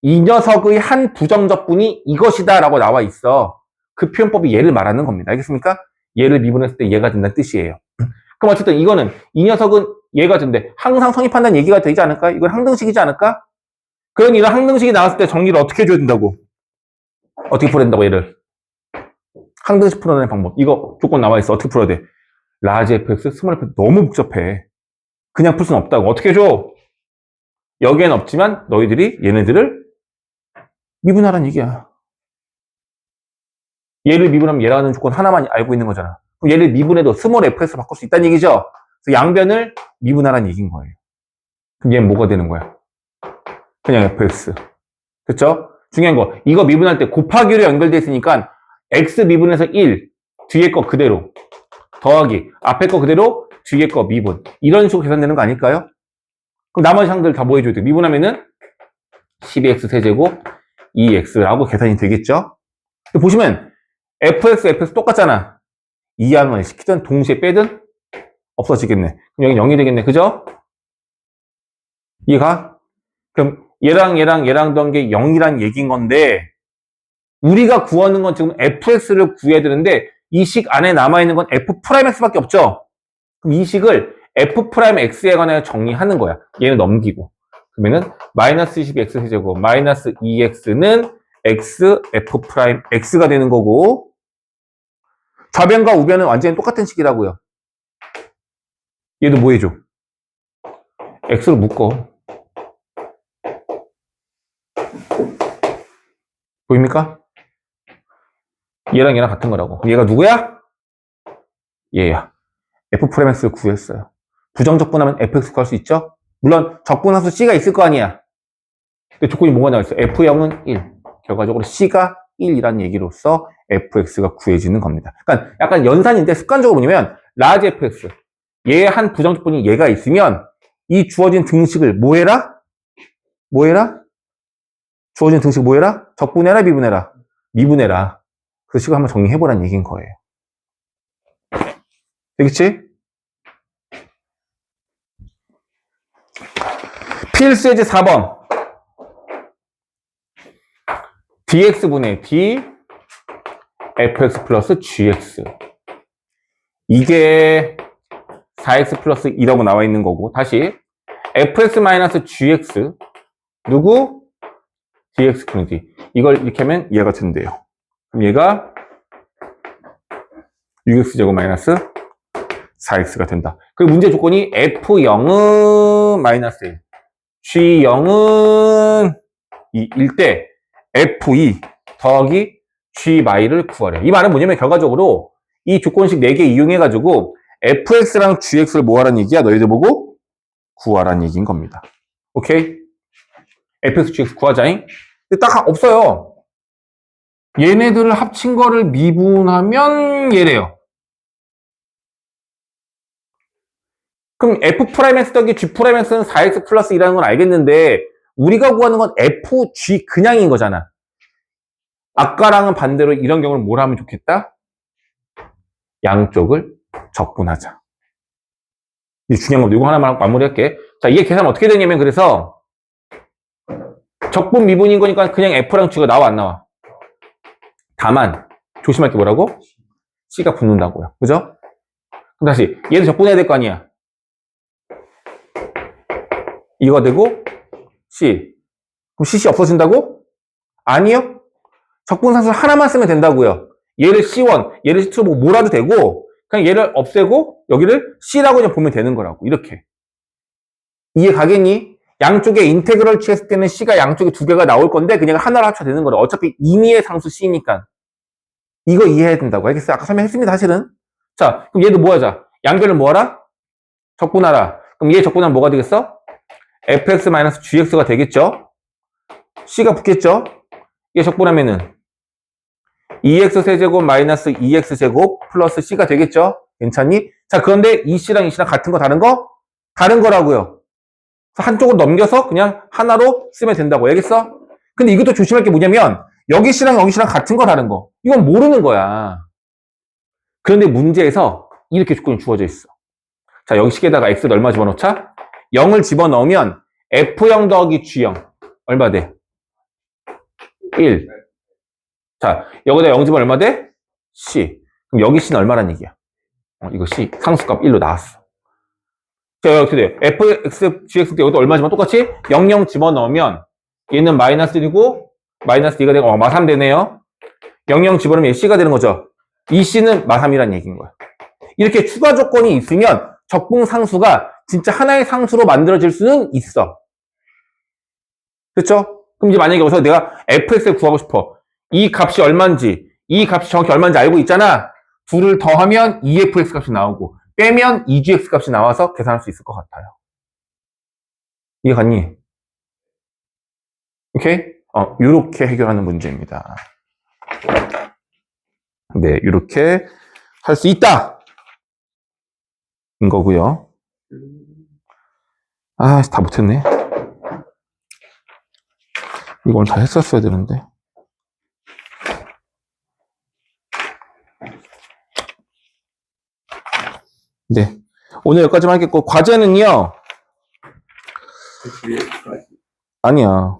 A: 이 녀석의 한 부정적분이 이것이다 라고 나와 있어. 그 표현법이 얘를 말하는 겁니다. 알겠습니까? 얘를 미분했을 때 얘가 된다는 뜻이에요. 그럼 어쨌든 이거는 이 녀석은 얘가 된대. 항상 성립한다는 얘기가 되지 않을까? 이건 항등식이지 않을까? 그럼 이런 항등식이 나왔을 때 정리를 어떻게 해줘야 된다고? 어떻게 풀어야 된다고 얘를? 항등식 풀어내는 방법. 이거 조건 나와 있어. 어떻게 풀어야 돼? 라지 fx, 스몰 fx 너무 복잡해. 그냥 풀 수는 없다고. 어떻게 해줘? 여기엔 없지만 너희들이 얘네들을 미분하라는 얘기야. 얘를 미분하면 얘라는 조건 하나만 알고 있는 거잖아. 그럼 얘를 미분해도 스몰 fx로 바꿀 수 있다는 얘기죠? 그래서 양변을 미분하라는 얘기인 거예요. 그럼 얘는 뭐가 되는 거야? 그냥 fx. 됐죠? 중요한 거. 이거 미분할 때 곱하기로 연결되어 있으니까 x 미분해서 1, 뒤에 거 그대로 더하기, 앞에 거 그대로 뒤에 거 미분. 이런 식으로 계산되는 거 아닐까요? 그럼 나머지 항들 다 뭐 해줘야 돼? 미분하면은 12x 세제곱 2x라고 계산이 되겠죠? 보시면 fx, fx 똑같잖아. 이항을 시키든 동시에 빼든 없어지겠네. 그럼 여기 0이 되겠네. 그죠? 이해가? 그럼 얘랑 더한 게 0이란 얘기인 건데 우리가 구하는 건 지금 fx를 구해야 되는데 이 식 안에 남아있는 건 f'x밖에 없죠? 그럼 이 식을 f'x에 관하여 정리하는 거야. 얘는 넘기고. 그러면은 마이너스 12x 세제곱 마이너스 2x는 x f'x가 되는 거고 좌변과 우변은 완전히 똑같은 식이라고요. 얘도 뭐 해줘? x로 묶어. 보입니까? 얘랑 얘랑 같은 거라고. 얘가 누구야? 얘야. f'x를 구했어요. 부정적분하면 fx 구할 수 있죠? 물론 적분함수 c가 있을 거 아니야. 근데 조건이 뭐가 나와 있어? f0은 1. 결과적으로 c가 1이라는 얘기로서 fx가 구해지는 겁니다. 그러니까 약간 연산인데 습관적으로 뭐냐면 라지 fx 얘의 한 부정적분이 얘가 있으면 이 주어진 등식을 뭐 해라? 뭐 해라? 주어진 등식 뭐 해라? 적분해라 미분해라? 미분해라. 그 식을 한번 정리해보라는 얘기인 거예요. 되겠지? 필수 예제 4번 dx분의 d fx 플러스 gx 이게 4x 플러스 2라고 나와 있는 거고 다시 fx 마이너스 gx 누구? dx 분의 d 이걸 이렇게 하면 얘가 된대요. 그럼 얘가 6x제곱 마이너스 4x가 된다. 그리고 문제 조건이 f0은 마이너스 1 G0은 2일 때 F2 더하기 G를 구하래. 이 말은 뭐냐면 결과적으로 이 조건식 4개 이용해가지고 FX랑 GX를 뭐 하라는 얘기야? 너희들 보고 구하라는 얘기인 겁니다. 오케이? FX, GX 구하자잉? 근데 딱 없어요. 얘네들을 합친 거를 미분하면 얘래요. 그럼 F'X 더하기 G'X는 4X 플러스 2라는 건 알겠는데 우리가 구하는 건 FG 그냥인 거잖아. 아까랑은 반대로 이런 경우는 뭘 하면 좋겠다? 양쪽을 적분하자. 이 중요한 겁니다. 이거 하나만 마무리할게. 자, 이게 계산 어떻게 되냐면, 그래서 적분 미분인 거니까 그냥 F랑 G가 나와, 안 나와? 다만, 조심할 게 뭐라고? C가 붙는다고요. 그죠? 그럼 다시, 얘도 적분해야 될 거 아니야? 이거 되고, C. 그럼 CC 없어진다고? 아니요. 적분상수 하나만 쓰면 된다고요. 얘를 C1, 얘를 C2로 뭐라도 되고, 그냥 얘를 없애고, 여기를 C라고 그냥 보면 되는 거라고. 이렇게. 이해 가겠니? 양쪽에 인테그럴 취했을 때는 C가 양쪽에 두 개가 나올 건데, 그냥 하나로 합쳐야 되는 거라. 어차피 임의의 상수 C니까. 이거 이해해야 된다고. 알겠어요? 아까 설명했습니다, 사실은. 자, 그럼 얘도 뭐 하자? 양변을 뭐 하라? 적분하라. 그럼 얘 적분하면 뭐가 되겠어? fx-gx가 되겠죠? C가 붙겠죠? 얘 적분하면은 2x 세제곱 마이너스 2x 제곱 플러스 C가 되겠죠? 괜찮니? 자, 그런데 이 C랑 이 C랑 같은 거 다른 거? 다른 거라고요. 한쪽으로 넘겨서 그냥 하나로 쓰면 된다고. 알겠어? 근데 이것도 조심할 게 뭐냐면 여기 C랑 여기 C랑 같은 거 다른 거. 이건 모르는 거야. 그런데 문제에서 이렇게 조건이 주어져 있어. 자, 여기 식에다가 X를 얼마 집어넣자? 0을 집어넣으면 F0 더하기 G0 얼마 돼? 1. 자, 여기다 0 집어넣으면 얼마 돼? C. 그럼 여기 C는 얼마란 얘기야? 이거 C. 상수값 1로 나왔어. 자, 여기 어떻게 돼요? fx, gx 때 여기도 얼마 집어 똑같이 0, 0 집어넣으면 얘는 마이너스 1이고 마이너스 2가 되고 마3 되네요. 0, 0 집어넣으면 C가 되는 거죠. 이 C는 마3이란 얘기인 거야. 이렇게 추가 조건이 있으면 적분 상수가 진짜 하나의 상수로 만들어질 수는 있어. 그렇죠? 그럼 이제 만약에 여기서 내가 fx를 구하고 싶어. 이 값이 얼마인지, 이 값이 정확히 얼마인지 알고 있잖아. 둘을 더하면 2fx 값이 나오고 빼면 2gx 값이 나와서 계산할 수 있을 것 같아요. 이해 갔니? 오케이? 요렇게 해결하는 문제입니다. 네, 요렇게 할 수 있다! 인 거고요. 아, 다 못했네. 이거 오늘 다 했었어야 되는데. 네. 오늘 여기까지만 하겠고, 과제는요. 아니야.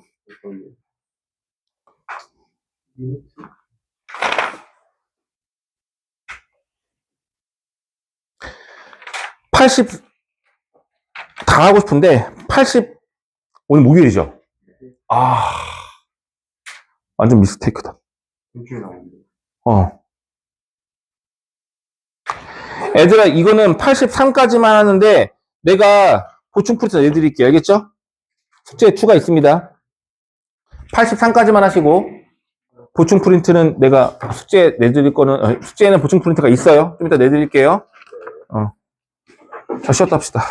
A: 80, 다 하고 싶은데, 80, 오늘 목요일이죠? 아, 완전 미스테이크다.
B: 일주일 나오는데.
A: 애들아, 이거는 83까지만 하는데, 내가 보충 프린트 내드릴게요. 알겠죠? 숙제 추가 있습니다. 83까지만 하시고, 보충 프린트는 내가 숙제 내드릴 거는, 숙제에는 보충 프린트가 있어요. 좀 이따 내드릴게요. 자, 쉬었다 합시다.